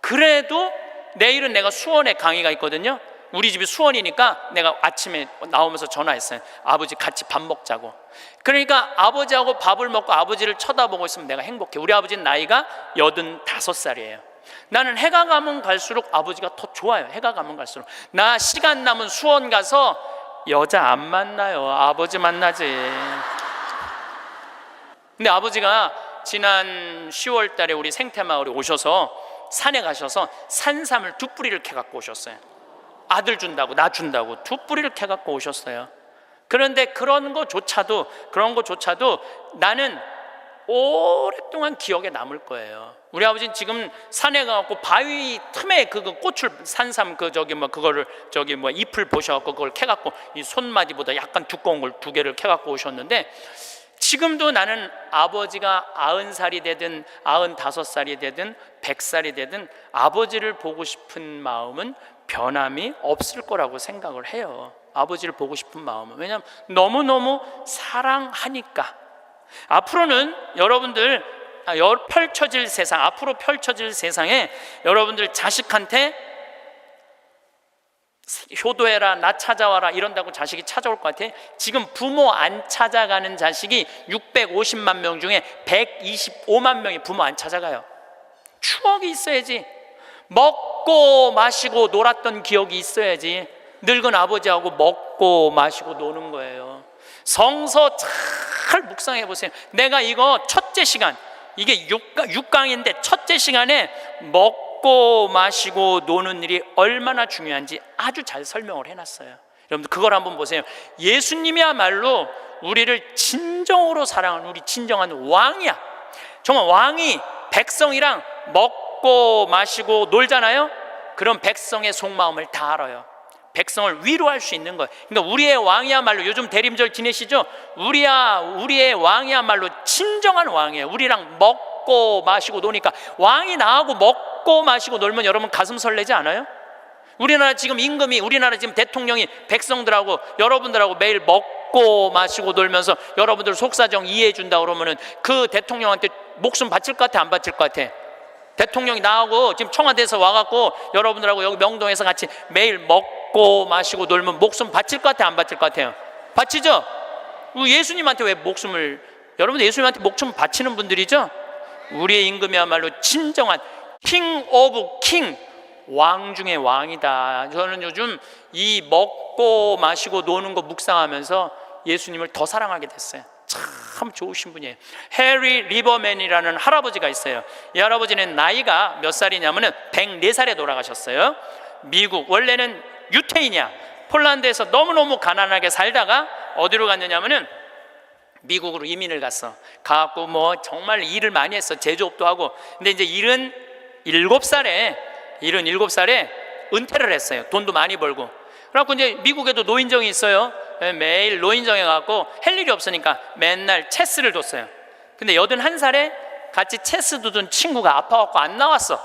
그래도 내일은 내가 수원에 강의가 있거든요. 우리 집이 수원이니까 내가 아침에 나오면서 전화했어요. 아버지 같이 밥 먹자고. 그러니까 아버지하고 밥을 먹고 아버지를 쳐다보고 있으면 내가 행복해. 우리 아버지는 나이가 85살이에요. 나는 해가 가면 갈수록 아버지가 더 좋아요. 해가 가면 갈수록. 나 시간 남은 수원 가서 여자 안 만나요. 아버지 만나지. 근데 아버지가 지난 10월 달에 우리 생태마을에 오셔서 산에 가셔서 산삼을 2뿌리를 캐갖고 오셨어요. 아들 준다고, 나 준다고 2뿌리를 캐갖고 오셨어요. 그런데 그런 거조차도 나는 오랫동안 기억에 남을 거예요. 우리 아버지는 지금 산에 가갖고 바위 틈에 그 꽃을 산삼 그거를 잎을 보셔갖고 그걸 캐갖고 이 손마디보다 약간 두꺼운 걸 2개를 캐갖고 오셨는데, 지금도 나는 아버지가 90살이 되든 95살이 되든 100살이 되든 아버지를 보고 싶은 마음은 변함이 없을 거라고 생각을 해요. 아버지를 보고 싶은 마음은. 왜냐하면 너무너무 사랑하니까. 앞으로는 여러분들 앞으로 펼쳐질 세상에 여러분들 자식한테 효도해라, 나 찾아와라 이런다고 자식이 찾아올 것 같아. 지금 부모 안 찾아가는 자식이 650만 명 중에 125만 명이 부모 안 찾아가요. 추억이 있어야지. 먹고 마시고 놀았던 기억이 있어야지. 늙은 아버지하고 먹고 마시고 노는 거예요. 성서 잘 묵상해 보세요. 내가 이거 첫째 시간, 이게 6강인데 첫째 시간에 먹고 마시고 노는 일이 얼마나 중요한지 아주 잘 설명을 해놨어요. 여러분들 그걸 한번 보세요. 예수님이야말로 우리를 진정으로 사랑하는 우리 진정한 왕이야. 정말 왕이 백성이랑 먹고 마시고 놀잖아요. 그럼 백성의 속마음을 다 알아요. 백성을 위로할 수 있는 거예요. 그러니까 우리의 왕이야말로, 요즘 대림절 지내시죠? 우리의 왕이야말로 진정한 왕이에요. 우리랑 먹고 마시고 노니까. 왕이 나하고 먹고 마시고 놀면 여러분 가슴 설레지 않아요? 우리나라 지금 임금이, 우리나라 지금 대통령이 백성들하고 여러분들하고 매일 먹고 마시고 놀면서 여러분들 속사정 이해해 준다 그러면은 그 대통령한테 목숨 바칠 것 같아, 안 바칠 것 같아? 대통령이 나하고 지금 청와대에서 와갖고 여러분들하고 여기 명동에서 같이 매일 먹고 마시고 놀면 목숨 바칠 것 같아, 안 바칠 것 같아요? 바치죠? 예수님한테 왜 목숨을, 여러분들 예수님한테 목숨 바치는 분들이죠? 우리의 임금이야말로 진정한 킹 오브 킹, 왕 중의 왕이다. 저는 요즘 이 먹고 마시고 노는 거 묵상하면서 예수님을 더 사랑하게 됐어요. 참 좋으신 분이에요. 해리 리버맨이라는 할아버지가 있어요. 이 할아버지는 나이가 몇 살이냐면은 104살에 돌아가셨어요. 미국, 원래는 유태인이야. 폴란드에서 너무너무 가난하게 살다가 어디로 갔느냐면은 미국으로 이민을 갔어. 가갖고 뭐 정말 일을 많이 했어. 제조업도 하고. 근데 이제 77살에 은퇴를 했어요. 돈도 많이 벌고. 그래갖고 이제 미국에도 노인정이 있어요. 매일 노인정에 가갖고 할 일이 없으니까 맨날 체스를 뒀어요. 근데 81살에 같이 체스 두던 친구가 아파갖고 안 나왔어.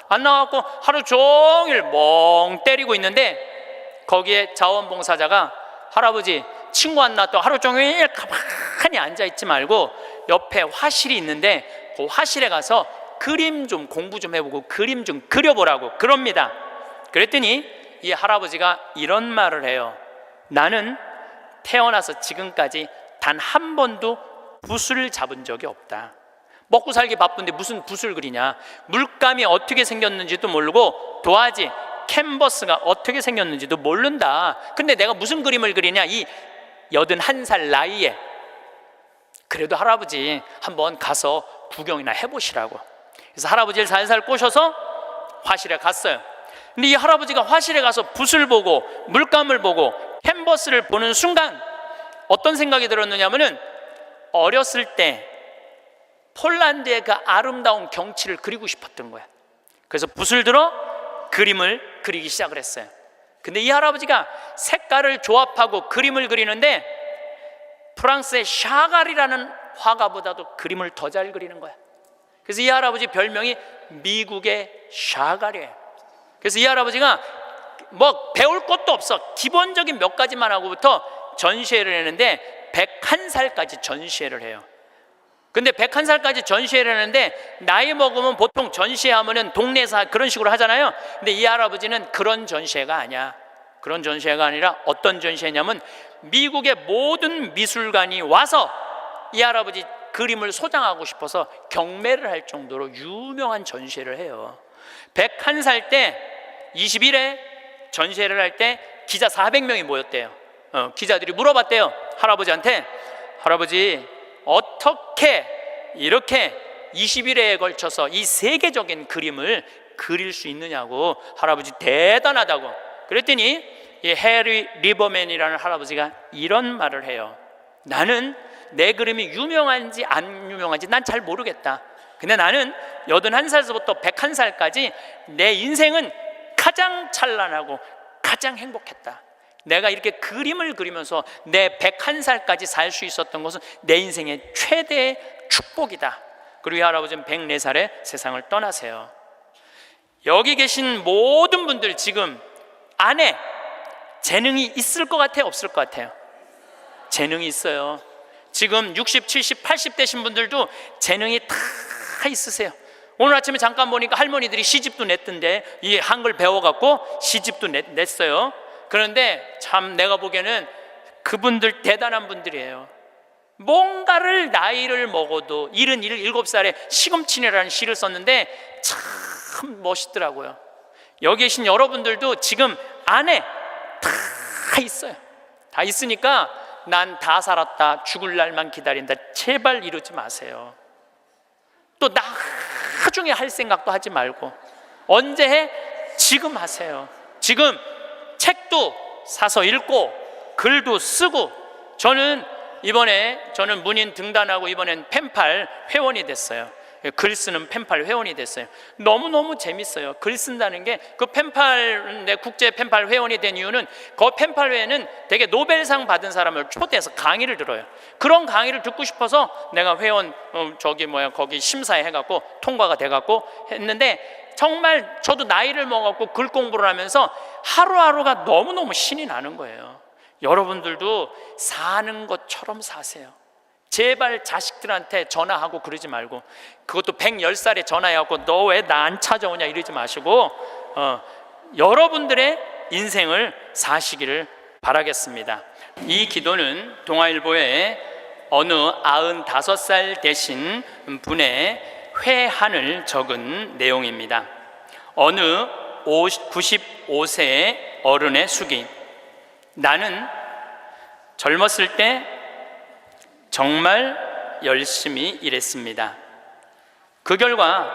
안 나와갖고 하루 종일 멍 때리고 있는데 거기에 자원봉사자가 할아버지 친구 안 나왔다고 하루 종일 가만히 앉아있지 말고 옆에 화실이 있는데 그 화실에 가서 그림 좀 공부 좀 해보고 그림 좀 그려보라고 그럽니다. 그랬더니 이 할아버지가 이런 말을 해요. 나는 태어나서 지금까지 단 한 번도 붓을 잡은 적이 없다. 먹고 살기 바쁜데 무슨 붓을 그리냐. 물감이 어떻게 생겼는지도 모르고 도화지, 캔버스가 어떻게 생겼는지도 모른다. 근데 내가 무슨 그림을 그리냐. 이 81살 나이에. 그래도 할아버지 한번 가서 구경이나 해보시라고. 그래서 할아버지를 살살 꼬셔서 화실에 갔어요. 근데 이 할아버지가 화실에 가서 붓을 보고 물감을 보고 캔버스를 보는 순간 어떤 생각이 들었느냐면은 어렸을 때 폴란드의 그 아름다운 경치를 그리고 싶었던 거야. 그래서 붓을 들어 그림을 그리기 시작을 했어요. 근데 이 할아버지가 색깔을 조합하고 그림을 그리는데 프랑스의 샤갈이라는 화가보다도 그림을 더 잘 그리는 거야. 그래서 이 할아버지 별명이 미국의 샤갈이에요. 그래서 이 할아버지가 뭐 배울 것도 없어. 기본적인 몇 가지만 하고부터 전시회를 했는데 101살까지 전시회를 해요. 근데 101살까지 전시회를 하는데 나이 먹으면 보통 전시회하면은 동네에서 그런 식으로 하잖아요. 근데 이 할아버지는 그런 전시회가 아니야. 그런 전시회가 아니라 어떤 전시회냐면 미국의 모든 미술관이 와서 이 할아버지 그림을 소장하고 싶어서 경매를 할 정도로 유명한 전시회를 해요. 101살 때 20일에 전시회를 할 때 기자 400명이 모였대요. 기자들이 물어봤대요. 할아버지한테 할아버지 어떻게 이렇게 20일에 걸쳐서 이 세계적인 그림을 그릴 수 있느냐고. 할아버지 대단하다고. 그랬더니 이 해리 리버맨이라는 할아버지가 이런 말을 해요. 나는 내 그림이 유명한지 안 유명한지 난 잘 모르겠다. 근데 나는 81살부터 101살까지 내 인생은 가장 찬란하고 가장 행복했다. 내가 이렇게 그림을 그리면서 내 101살까지 살 수 있었던 것은 내 인생의 최대의 축복이다. 그리고 이 할아버지는 104살에 세상을 떠나세요. 여기 계신 모든 분들 지금 안에 재능이 있을 것 같아요? 없을 것 같아요? 재능이 있어요. 지금 60, 70, 80 되신 분들도 재능이 다 있으세요. 오늘 아침에 잠깐 보니까 할머니들이 시집도 냈던데 이 한글 배워갖고 시집도 냈어요. 그런데 참 내가 보기에는 그분들 대단한 분들이에요. 뭔가를 나이를 먹어도 77살에 시금치네라는 시를 썼는데 참 멋있더라고요. 여기 계신 여러분들도 지금 안에 다 있어요. 다 있으니까 난 다 살았다, 죽을 날만 기다린다, 제발 이러지 마세요. 또 나중에 할 생각도 하지 말고 언제 해? 지금 하세요. 지금 책도 사서 읽고 글도 쓰고. 저는 문인 등단하고 이번엔 펜팔 회원이 됐어요. 글 쓰는 펜팔 회원이 됐어요. 너무너무 재밌어요. 글 쓴다는 게. 그 펜팔, 내 국제 펜팔 회원이 된 이유는 그 펜팔 회에는 되게 노벨상 받은 사람을 초대해서 강의를 들어요. 그런 강의를 듣고 싶어서 내가 회원 거기 심사해 해갖고 통과가 돼갖고 했는데 정말 저도 나이를 먹었고 글 공부를 하면서 하루하루가 너무너무 신이 나는 거예요. 여러분들도 사는 것처럼 사세요. 제발 자식들한테 전화하고 그러지 말고, 그것도 110살에 전화해갖고 너 왜 나 안 찾아오냐 이러지 마시고 여러분들의 인생을 사시기를 바라겠습니다. 이 기도는 동아일보에 어느 95살 되신 분의 회한을 적은 내용입니다. 어느 95세의 어른의 수기. 나는 젊었을 때 정말 열심히 일했습니다. 그 결과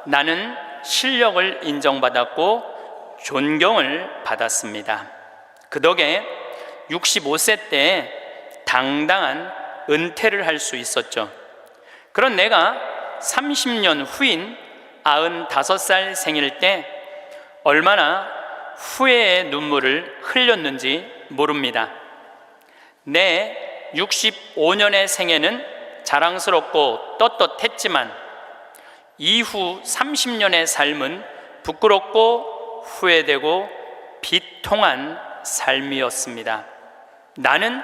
나는 실력을 인정받았고 존경을 받았습니다. 그 덕에 65세 때 당당한 은퇴를 할 수 있었죠. 그런 내가 30년 후인 95살 생일 때 얼마나 후회의 눈물을 흘렸는지 모릅니다. 내 65년의 생애는 자랑스럽고 떳떳했지만 이후 30년의 삶은 부끄럽고 후회되고 비통한 삶이었습니다. 나는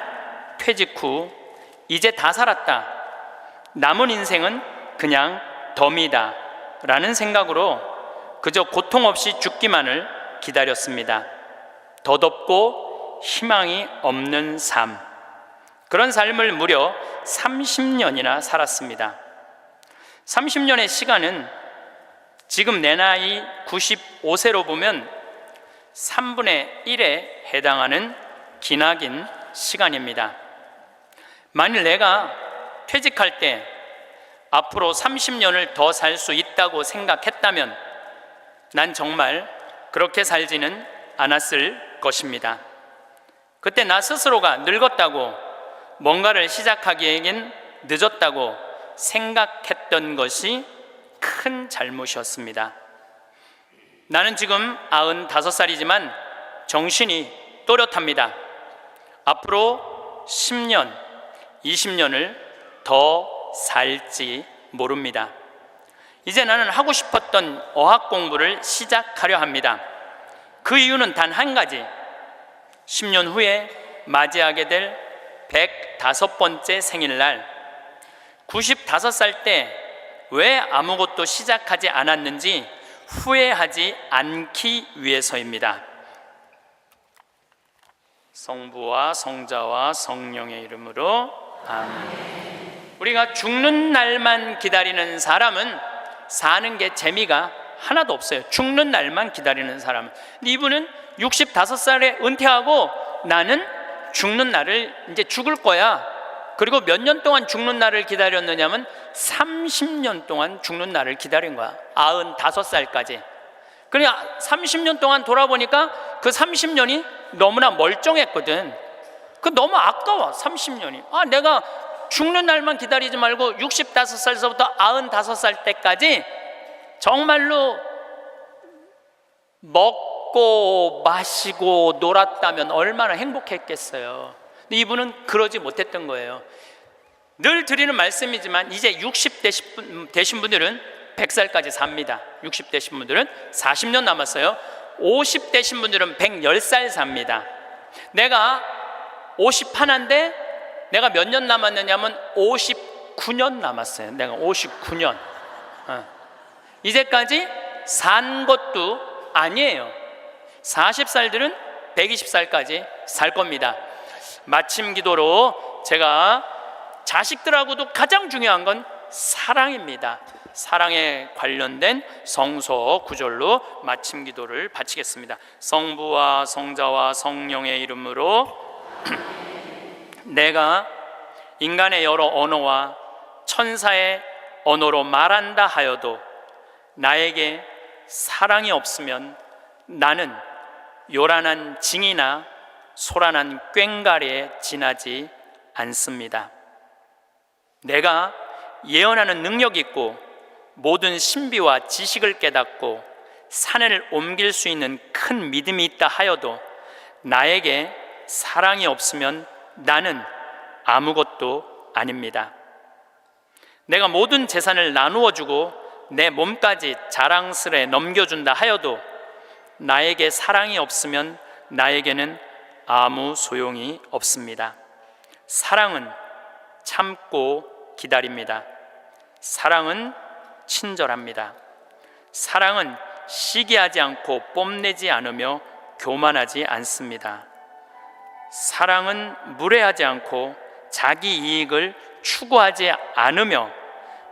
퇴직 후 이제 다 살았다. 남은 인생은 그냥 덤이다 라는 생각으로 그저 고통 없이 죽기만을 기다렸습니다. 덧없고 희망이 없는 삶, 그런 삶을 무려 30년이나 살았습니다. 30년의 시간은 지금 내 나이 95세로 보면 3분의 1에 해당하는 기나긴 시간입니다. 만일 내가 퇴직할 때 앞으로 30년을 더 살 수 있다고 생각했다면 난 정말 그렇게 살지는 않았을 것입니다. 그때 나 스스로가 늙었다고, 뭔가를 시작하기에는 늦었다고 생각했던 것이 큰 잘못이었습니다. 나는 지금 95살이지만 정신이 또렷합니다. 앞으로 10년, 20년을 더 살지 모릅니다. 이제 나는 하고 싶었던 어학 공부를 시작하려 합니다. 그 이유는 단 한 가지, 10년 후에 맞이하게 될 105번째 생일날 95살 때 왜 아무것도 시작하지 않았는지 후회하지 않기 위해서입니다. 성부와 성자와 성령의 이름으로 아멘. 우리가 죽는 날만 기다리는 사람은 사는 게 재미가 하나도 없어요. 죽는 날만 기다리는 사람은. 근데 이분은 65살에 은퇴하고 나는 죽는 날을 이제 죽을 거야. 그리고 몇 년 동안 죽는 날을 기다렸느냐면 30년 동안 죽는 날을 기다린 거야. 95살까지. 그러니까 30년 동안 돌아보니까 그 30년이 너무나 멀쩡했거든. 그 너무 아까워. 30년이. 내가 죽는 날만 기다리지 말고 65살서부터 95살 때까지 정말로 먹고 마시고 놀았다면 얼마나 행복했겠어요. 근데 이분은 그러지 못했던 거예요. 늘 드리는 말씀이지만 이제 60 되신 분들은 100살까지 삽니다. 60 되신 분들은 40년 남았어요. 50 되신 분들은 110살 삽니다. 내가 51인데 내가 몇 년 남았느냐면 59년 남았어요. 내가 59년. 이제까지 산 것도 아니에요. 40살들은 120살까지 살 겁니다. 마침 기도로 제가 자식들하고도 가장 중요한 건 사랑입니다. 사랑에 관련된 성서 구절로 마침 기도를 바치겠습니다. 성부와 성자와 성령의 이름으로 내가 인간의 여러 언어와 천사의 언어로 말한다 하여도 나에게 사랑이 없으면 나는 요란한 징이나 소란한 꽹과리에 지나지 않습니다. 내가 예언하는 능력이 있고 모든 신비와 지식을 깨닫고 산을 옮길 수 있는 큰 믿음이 있다 하여도 나에게 사랑이 없으면 나는 아무것도 아닙니다. 내가 모든 재산을 나누어 주고 내 몸까지 자랑스레 넘겨준다 하여도 나에게 사랑이 없으면 나에게는 아무 소용이 없습니다. 사랑은 참고 기다립니다. 사랑은 친절합니다. 사랑은 시기하지 않고 뽐내지 않으며 교만하지 않습니다. 사랑은 무례하지 않고 자기 이익을 추구하지 않으며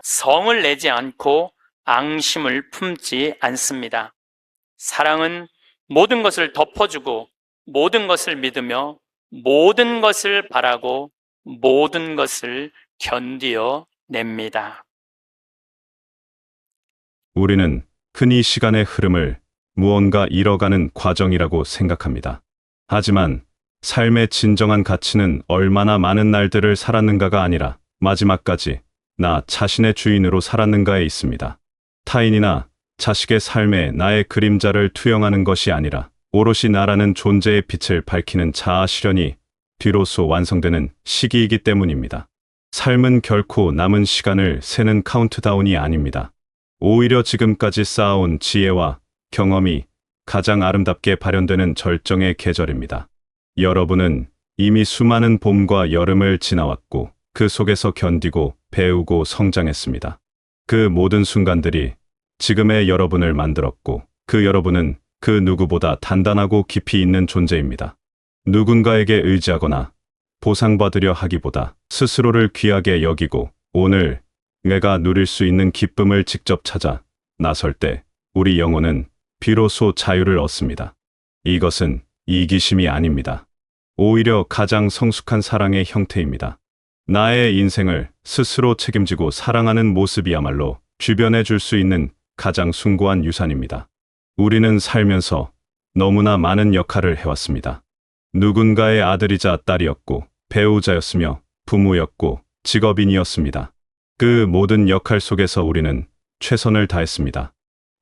성을 내지 않고 앙심을 품지 않습니다. 사랑은 모든 것을 덮어주고 모든 것을 믿으며 모든 것을 바라고 모든 것을 견디어 냅니다. 우리는 흔히 시간의 흐름을 무언가 잃어가는 과정이라고 생각합니다. 하지만 삶의 진정한 가치는 얼마나 많은 날들을 살았는가가 아니라 마지막까지 나 자신의 주인으로 살았는가에 있습니다. 타인이나 자식의 삶에 나의 그림자를 투영하는 것이 아니라 오롯이 나라는 존재의 빛을 밝히는 자아 실현이 비로소 완성되는 시기이기 때문입니다. 삶은 결코 남은 시간을 세는 카운트다운이 아닙니다. 오히려 지금까지 쌓아온 지혜와 경험이 가장 아름답게 발현되는 절정의 계절입니다. 여러분은 이미 수많은 봄과 여름을 지나왔고 그 속에서 견디고 배우고 성장했습니다. 그 모든 순간들이 지금의 여러분을 만들었고 그 여러분은 그 누구보다 단단하고 깊이 있는 존재입니다. 누군가에게 의지하거나 보상받으려 하기보다 스스로를 귀하게 여기고 오늘 내가 누릴 수 있는 기쁨을 직접 찾아 나설 때 우리 영혼은 비로소 자유를 얻습니다. 이것은 이기심이 아닙니다. 오히려 가장 성숙한 사랑의 형태입니다. 나의 인생을 스스로 책임지고 사랑하는 모습이야말로 주변에 줄 수 있는 가장 숭고한 유산입니다. 우리는 살면서 너무나 많은 역할을 해왔습니다. 누군가의 아들이자 딸이었고 배우자였으며 부모였고 직업인이었습니다. 그 모든 역할 속에서 우리는 최선을 다했습니다.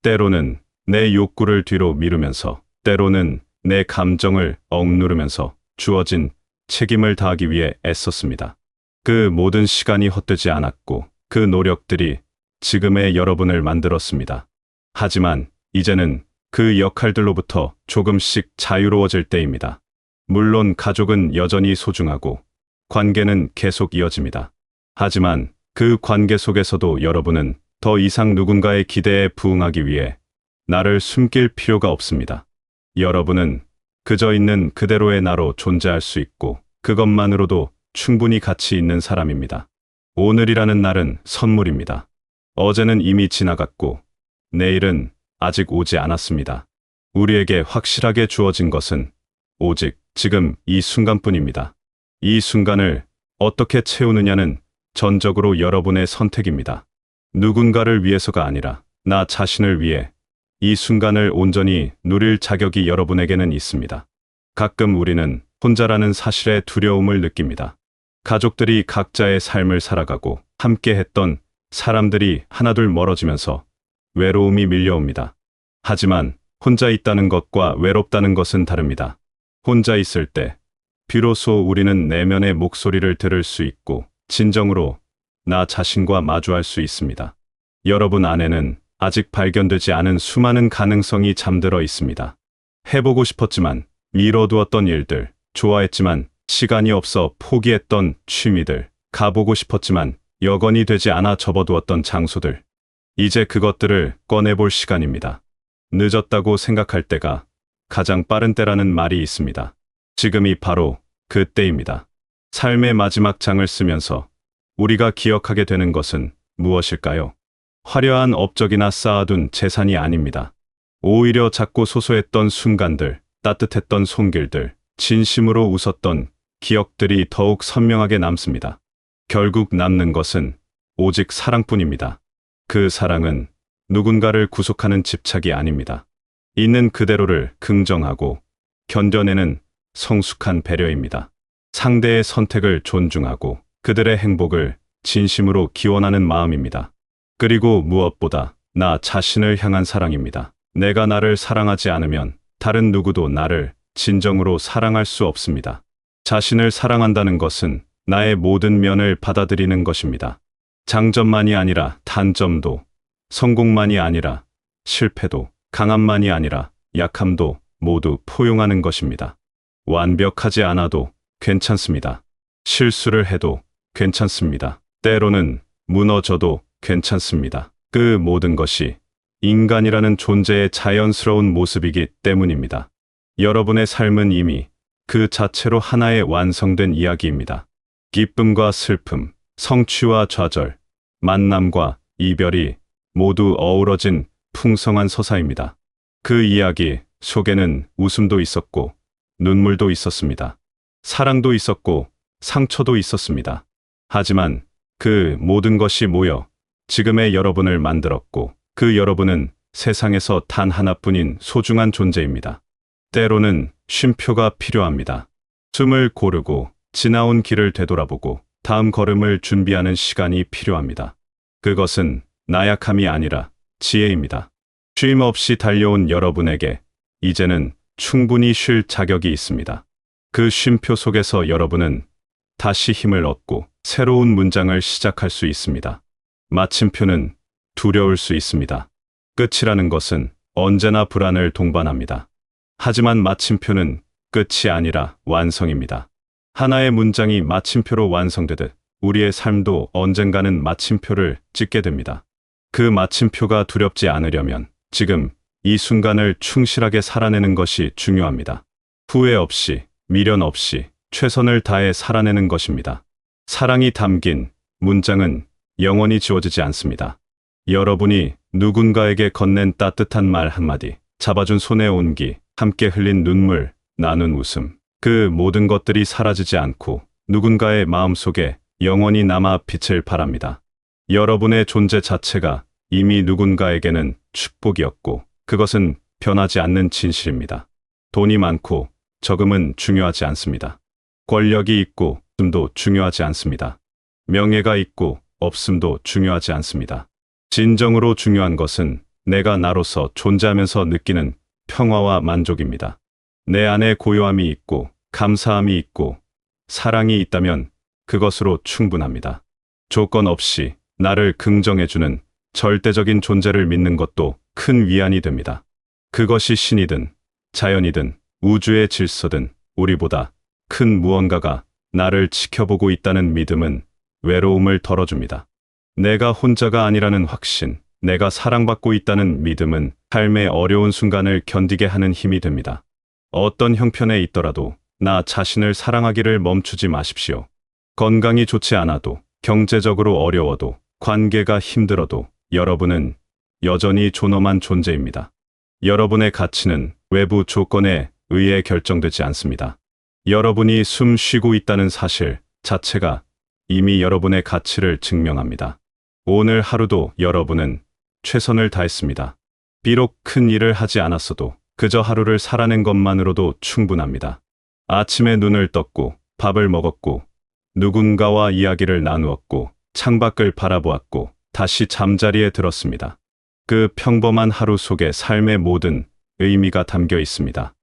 때로는 내 욕구를 뒤로 미루면서 때로는 내 감정을 억누르면서 주어진 책임을 다하기 위해 애썼습니다. 그 모든 시간이 헛되지 않았고 그 노력들이 지금의 여러분을 만들었습니다. 하지만 이제는 그 역할들로부터 조금씩 자유로워질 때입니다. 물론 가족은 여전히 소중하고 관계는 계속 이어집니다. 하지만 그 관계 속에서도 여러분은 더 이상 누군가의 기대에 부응하기 위해 나를 숨길 필요가 없습니다. 여러분은 그저 있는 그대로의 나로 존재할 수 있고 그것만으로도 충분히 가치 있는 사람입니다. 오늘이라는 날은 선물입니다. 어제는 이미 지나갔고 내일은 아직 오지 않았습니다. 우리에게 확실하게 주어진 것은 오직 지금 이 순간뿐입니다. 이 순간을 어떻게 채우느냐는 전적으로 여러분의 선택입니다. 누군가를 위해서가 아니라 나 자신을 위해 이 순간을 온전히 누릴 자격이 여러분에게는 있습니다. 가끔 우리는 혼자라는 사실에 두려움을 느낍니다. 가족들이 각자의 삶을 살아가고 함께 했던 사람들이 하나둘 멀어지면서 외로움이 밀려옵니다. 하지만 혼자 있다는 것과 외롭다는 것은 다릅니다. 혼자 있을 때 비로소 우리는 내면의 목소리를 들을 수 있고 진정으로 나 자신과 마주할 수 있습니다. 여러분 안에는 아직 발견되지 않은 수많은 가능성이 잠들어 있습니다. 해보고 싶었지만 미뤄두었던 일들, 좋아했지만 시간이 없어 포기했던 취미들, 가보고 싶었지만 여건이 되지 않아 접어두었던 장소들. 이제 그것들을 꺼내볼 시간입니다. 늦었다고 생각할 때가 가장 빠른 때라는 말이 있습니다. 지금이 바로 그 때입니다. 삶의 마지막 장을 쓰면서 우리가 기억하게 되는 것은 무엇일까요? 화려한 업적이나 쌓아둔 재산이 아닙니다. 오히려 작고 소소했던 순간들, 따뜻했던 손길들, 진심으로 웃었던 기억들이 더욱 선명하게 남습니다. 결국 남는 것은 오직 사랑뿐입니다. 그 사랑은 누군가를 구속하는 집착이 아닙니다. 있는 그대로를 긍정하고 견뎌내는 성숙한 배려입니다. 상대의 선택을 존중하고 그들의 행복을 진심으로 기원하는 마음입니다. 그리고 무엇보다 나 자신을 향한 사랑입니다. 내가 나를 사랑하지 않으면 다른 누구도 나를 진정으로 사랑할 수 없습니다. 자신을 사랑한다는 것은 나의 모든 면을 받아들이는 것입니다. 장점만이 아니라 단점도, 성공만이 아니라 실패도, 강함만이 아니라 약함도 모두 포용하는 것입니다. 완벽하지 않아도 괜찮습니다. 실수를 해도 괜찮습니다. 때로는 무너져도 괜찮습니다. 그 모든 것이 인간이라는 존재의 자연스러운 모습이기 때문입니다. 여러분의 삶은 이미 그 자체로 하나의 완성된 이야기입니다. 기쁨과 슬픔, 성취와 좌절, 만남과 이별이 모두 어우러진 풍성한 서사입니다. 그 이야기 속에는 웃음도 있었고 눈물도 있었습니다. 사랑도 있었고 상처도 있었습니다. 하지만 그 모든 것이 모여 지금의 여러분을 만들었고 그 여러분은 세상에서 단 하나뿐인 소중한 존재입니다. 때로는 쉼표가 필요합니다. 숨을 고르고 지나온 길을 되돌아보고 다음 걸음을 준비하는 시간이 필요합니다. 그것은 나약함이 아니라 지혜입니다. 쉼 없이 달려온 여러분에게 이제는 충분히 쉴 자격이 있습니다. 그 쉼표 속에서 여러분은 다시 힘을 얻고 새로운 문장을 시작할 수 있습니다. 마침표는 두려울 수 있습니다. 끝이라는 것은 언제나 불안을 동반합니다. 하지만 마침표는 끝이 아니라 완성입니다. 하나의 문장이 마침표로 완성되듯 우리의 삶도 언젠가는 마침표를 찍게 됩니다. 그 마침표가 두렵지 않으려면 지금 이 순간을 충실하게 살아내는 것이 중요합니다. 후회 없이, 미련 없이 최선을 다해 살아내는 것입니다. 사랑이 담긴 문장은 영원히 지워지지 않습니다. 여러분이 누군가에게 건넨 따뜻한 말 한마디, 잡아준 손의 온기, 함께 흘린 눈물, 나눈 웃음, 그 모든 것들이 사라지지 않고 누군가의 마음속에 영원히 남아 빛을 발합니다. 여러분의 존재 자체가 이미 누군가에게는 축복이었고 그것은 변하지 않는 진실입니다. 돈이 많고 적음은 중요하지 않습니다. 권력이 있고 없음도 중요하지 않습니다. 명예가 있고 없음도 중요하지 않습니다. 진정으로 중요한 것은 내가 나로서 존재하면서 느끼는 평화와 만족입니다. 내 안에 고요함이 있고 감사함이 있고 사랑이 있다면 그것으로 충분합니다. 조건 없이 나를 긍정해주는 절대적인 존재를 믿는 것도 큰 위안이 됩니다. 그것이 신이든 자연이든 우주의 질서든 우리보다 큰 무언가가 나를 지켜보고 있다는 믿음은 외로움을 덜어줍니다. 내가 혼자가 아니라는 확신, 내가 사랑받고 있다는 믿음은 삶의 어려운 순간을 견디게 하는 힘이 됩니다. 어떤 형편에 있더라도 나 자신을 사랑하기를 멈추지 마십시오. 건강이 좋지 않아도, 경제적으로 어려워도, 관계가 힘들어도 여러분은 여전히 존엄한 존재입니다. 여러분의 가치는 외부 조건에 의해 결정되지 않습니다. 여러분이 숨 쉬고 있다는 사실 자체가 이미 여러분의 가치를 증명합니다. 오늘 하루도 여러분은 최선을 다했습니다. 비록 큰 일을 하지 않았어도 그저 하루를 살아낸 것만으로도 충분합니다. 아침에 눈을 떴고 밥을 먹었고 누군가와 이야기를 나누었고 창밖을 바라보았고 다시 잠자리에 들었습니다. 그 평범한 하루 속에 삶의 모든 의미가 담겨 있습니다.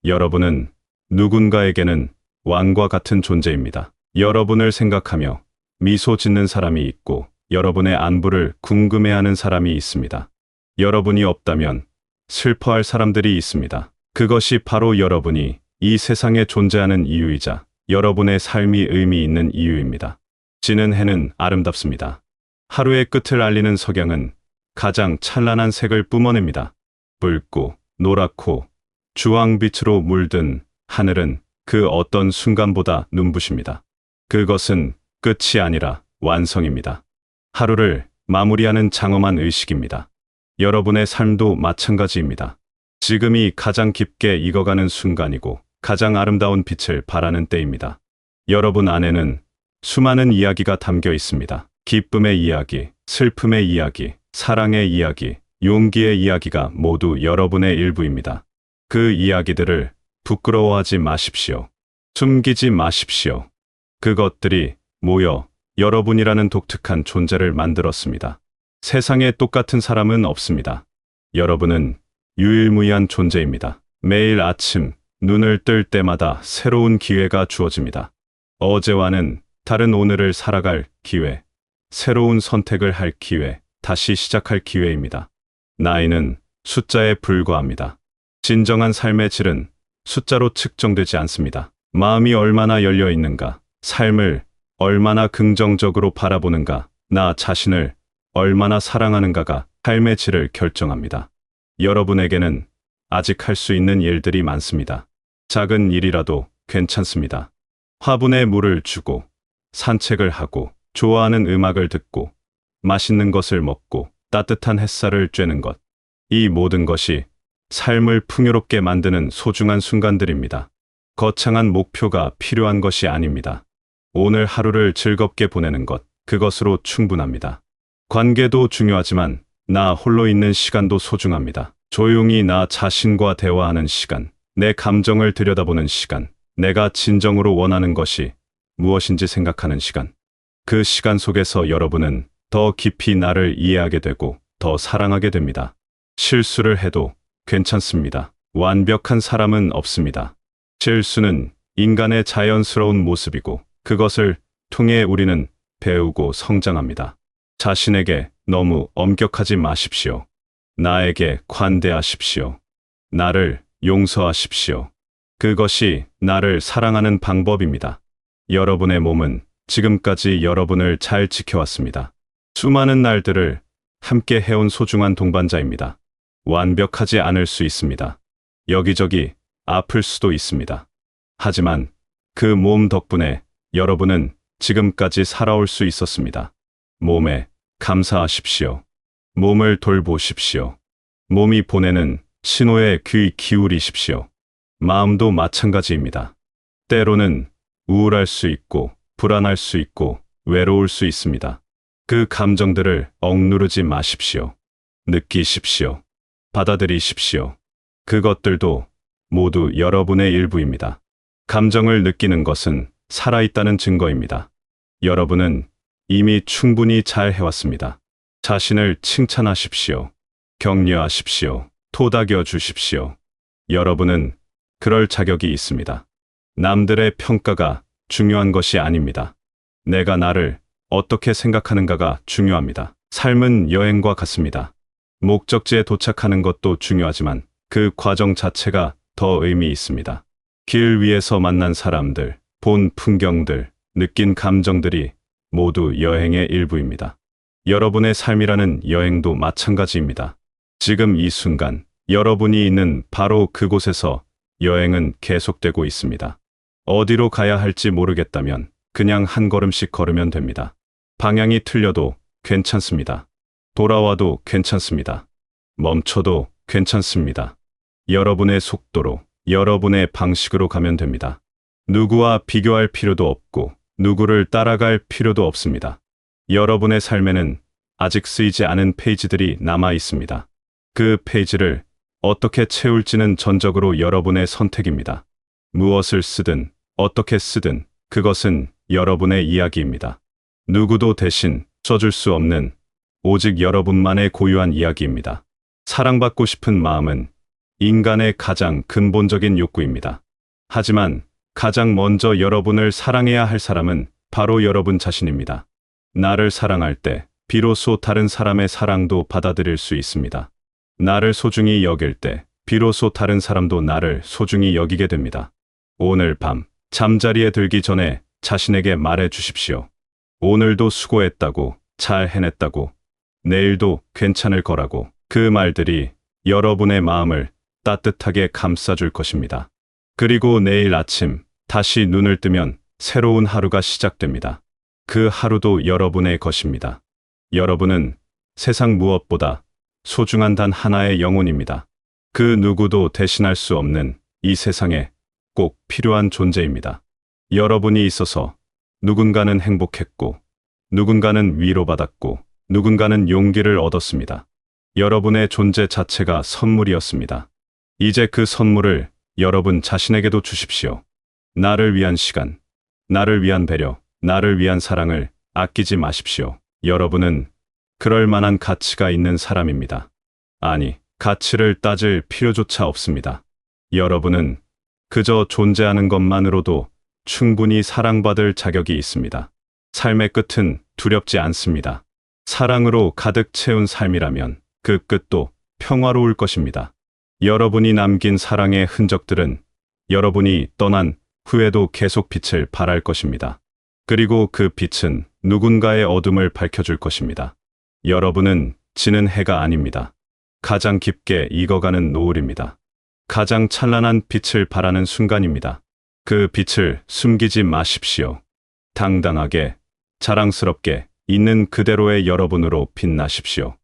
여러분은 누군가에게는 왕과 같은 존재입니다. 여러분을 생각하며 미소 짓는 사람이 있고 여러분의 안부를 궁금해하는 사람이 있습니다. 여러분이 없다면 슬퍼할 사람들이 있습니다. 그것이 바로 여러분이 이 세상에 존재하는 이유이자 여러분의 삶이 의미 있는 이유입니다. 지는 해는 아름답습니다. 하루의 끝을 알리는 석양은 가장 찬란한 색을 뿜어냅니다. 붉고 노랗고 주황빛으로 물든 하늘은 그 어떤 순간보다 눈부십니다. 그것은 끝이 아니라 완성입니다. 하루를 마무리하는 장엄한 의식입니다. 여러분의 삶도 마찬가지입니다. 지금이 가장 깊게 익어가는 순간이고 가장 아름다운 빛을 발하는 때입니다. 여러분 안에는 수많은 이야기가 담겨 있습니다. 기쁨의 이야기, 슬픔의 이야기, 사랑의 이야기, 용기의 이야기가 모두 여러분의 일부입니다. 그 이야기들을 부끄러워하지 마십시오. 숨기지 마십시오. 그것들이 모여 여러분이라는 독특한 존재를 만들었습니다. 세상에 똑같은 사람은 없습니다. 여러분은 유일무이한 존재입니다. 매일 아침 눈을 뜰 때마다 새로운 기회가 주어집니다. 어제와는 다른 오늘을 살아갈 기회, 새로운 선택을 할 기회, 다시 시작할 기회입니다. 나이는 숫자에 불과합니다. 진정한 삶의 질은 숫자로 측정되지 않습니다. 마음이 얼마나 열려 있는가, 삶을 얼마나 긍정적으로 바라보는가, 나 자신을 얼마나 사랑하는가가 삶의 질을 결정합니다. 여러분에게는 아직 할 수 있는 일들이 많습니다. 작은 일이라도 괜찮습니다. 화분에 물을 주고, 산책을 하고, 좋아하는 음악을 듣고, 맛있는 것을 먹고, 따뜻한 햇살을 쬐는 것. 이 모든 것이 삶을 풍요롭게 만드는 소중한 순간들입니다. 거창한 목표가 필요한 것이 아닙니다. 오늘 하루를 즐겁게 보내는 것, 그것으로 충분합니다. 관계도 중요하지만 나 홀로 있는 시간도 소중합니다. 조용히 나 자신과 대화하는 시간, 내 감정을 들여다보는 시간, 내가 진정으로 원하는 것이 무엇인지 생각하는 시간. 그 시간 속에서 여러분은 더 깊이 나를 이해하게 되고 더 사랑하게 됩니다. 실수를 해도 괜찮습니다. 완벽한 사람은 없습니다. 실수는 인간의 자연스러운 모습이고 그것을 통해 우리는 배우고 성장합니다. 자신에게 너무 엄격하지 마십시오. 나에게 관대하십시오. 나를 용서하십시오. 그것이 나를 사랑하는 방법입니다. 여러분의 몸은 지금까지 여러분을 잘 지켜왔습니다. 수많은 날들을 함께 해온 소중한 동반자입니다. 완벽하지 않을 수 있습니다. 여기저기 아플 수도 있습니다. 하지만 그 몸 덕분에 여러분은 지금까지 살아올 수 있었습니다. 몸에 감사하십시오. 몸을 돌보십시오. 몸이 보내는 신호에 귀 기울이십시오. 마음도 마찬가지입니다. 때로는 우울할 수 있고 불안할 수 있고 외로울 수 있습니다. 그 감정들을 억누르지 마십시오. 느끼십시오. 받아들이십시오. 그것들도 모두 여러분의 일부입니다. 감정을 느끼는 것은 살아있다는 증거입니다. 여러분은 이미 충분히 잘 해왔습니다. 자신을 칭찬하십시오. 격려하십시오. 토닥여 주십시오. 여러분은 그럴 자격이 있습니다. 남들의 평가가 중요한 것이 아닙니다. 내가 나를 어떻게 생각하는가가 중요합니다. 삶은 여행과 같습니다. 목적지에 도착하는 것도 중요하지만 그 과정 자체가 더 의미 있습니다. 길 위에서 만난 사람들, 본 풍경들, 느낀 감정들이 모두 여행의 일부입니다. 여러분의 삶이라는 여행도 마찬가지입니다. 지금 이 순간 여러분이 있는 바로 그곳에서 여행은 계속되고 있습니다. 어디로 가야 할지 모르겠다면 그냥 한 걸음씩 걸으면 됩니다. 방향이 틀려도 괜찮습니다. 돌아와도 괜찮습니다. 멈춰도 괜찮습니다. 여러분의 속도로, 여러분의 방식으로 가면 됩니다. 누구와 비교할 필요도 없고 누구를 따라갈 필요도 없습니다. 여러분의 삶에는 아직 쓰이지 않은 페이지들이 남아 있습니다. 그 페이지를 어떻게 채울지는 전적으로 여러분의 선택입니다. 무엇을 쓰든 어떻게 쓰든 그것은 여러분의 이야기입니다. 누구도 대신 써줄 수 없는 오직 여러분만의 고유한 이야기입니다. 사랑받고 싶은 마음은 인간의 가장 근본적인 욕구입니다. 하지만 가장 먼저 여러분을 사랑해야 할 사람은 바로 여러분 자신입니다. 나를 사랑할 때 비로소 다른 사람의 사랑도 받아들일 수 있습니다. 나를 소중히 여길 때 비로소 다른 사람도 나를 소중히 여기게 됩니다. 오늘 밤 잠자리에 들기 전에 자신에게 말해 주십시오. 오늘도 수고했다고, 잘 해냈다고, 내일도 괜찮을 거라고. 그 말들이 여러분의 마음을 따뜻하게 감싸줄 것입니다. 그리고 내일 아침 다시 눈을 뜨면 새로운 하루가 시작됩니다. 그 하루도 여러분의 것입니다. 여러분은 세상 무엇보다 소중한 단 하나의 영혼입니다. 그 누구도 대신할 수 없는 이 세상에 꼭 필요한 존재입니다. 여러분이 있어서 누군가는 행복했고, 누군가는 위로받았고, 누군가는 용기를 얻었습니다. 여러분의 존재 자체가 선물이었습니다. 이제 그 선물을 여러분 자신에게도 주십시오. 나를 위한 시간, 나를 위한 배려, 나를 위한 사랑을 아끼지 마십시오. 여러분은 그럴 만한 가치가 있는 사람입니다. 아니, 가치를 따질 필요조차 없습니다. 여러분은 그저 존재하는 것만으로도 충분히 사랑받을 자격이 있습니다. 삶의 끝은 두렵지 않습니다. 사랑으로 가득 채운 삶이라면 그 끝도 평화로울 것입니다. 여러분이 남긴 사랑의 흔적들은 여러분이 떠난 후에도 계속 빛을 발할 것입니다. 그리고 그 빛은 누군가의 어둠을 밝혀줄 것입니다. 여러분은 지는 해가 아닙니다. 가장 깊게 익어가는 노을입니다. 가장 찬란한 빛을 발하는 순간입니다. 그 빛을 숨기지 마십시오. 당당하게, 자랑스럽게 있는 그대로의 여러분으로 빛나십시오.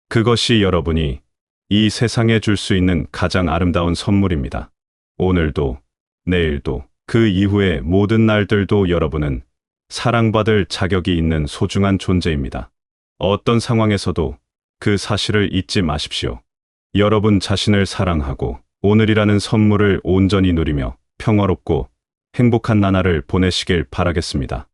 그것이 여러분이 이 세상에 줄 수 있는 가장 아름다운 선물입니다. 오늘도, 내일도, 그 이후의 모든 날들도 여러분은 사랑받을 자격이 있는 소중한 존재입니다. 어떤 상황에서도 그 사실을 잊지 마십시오. 여러분 자신을 사랑하고 오늘이라는 선물을 온전히 누리며 평화롭고 행복한 나날을 보내시길 바라겠습니다.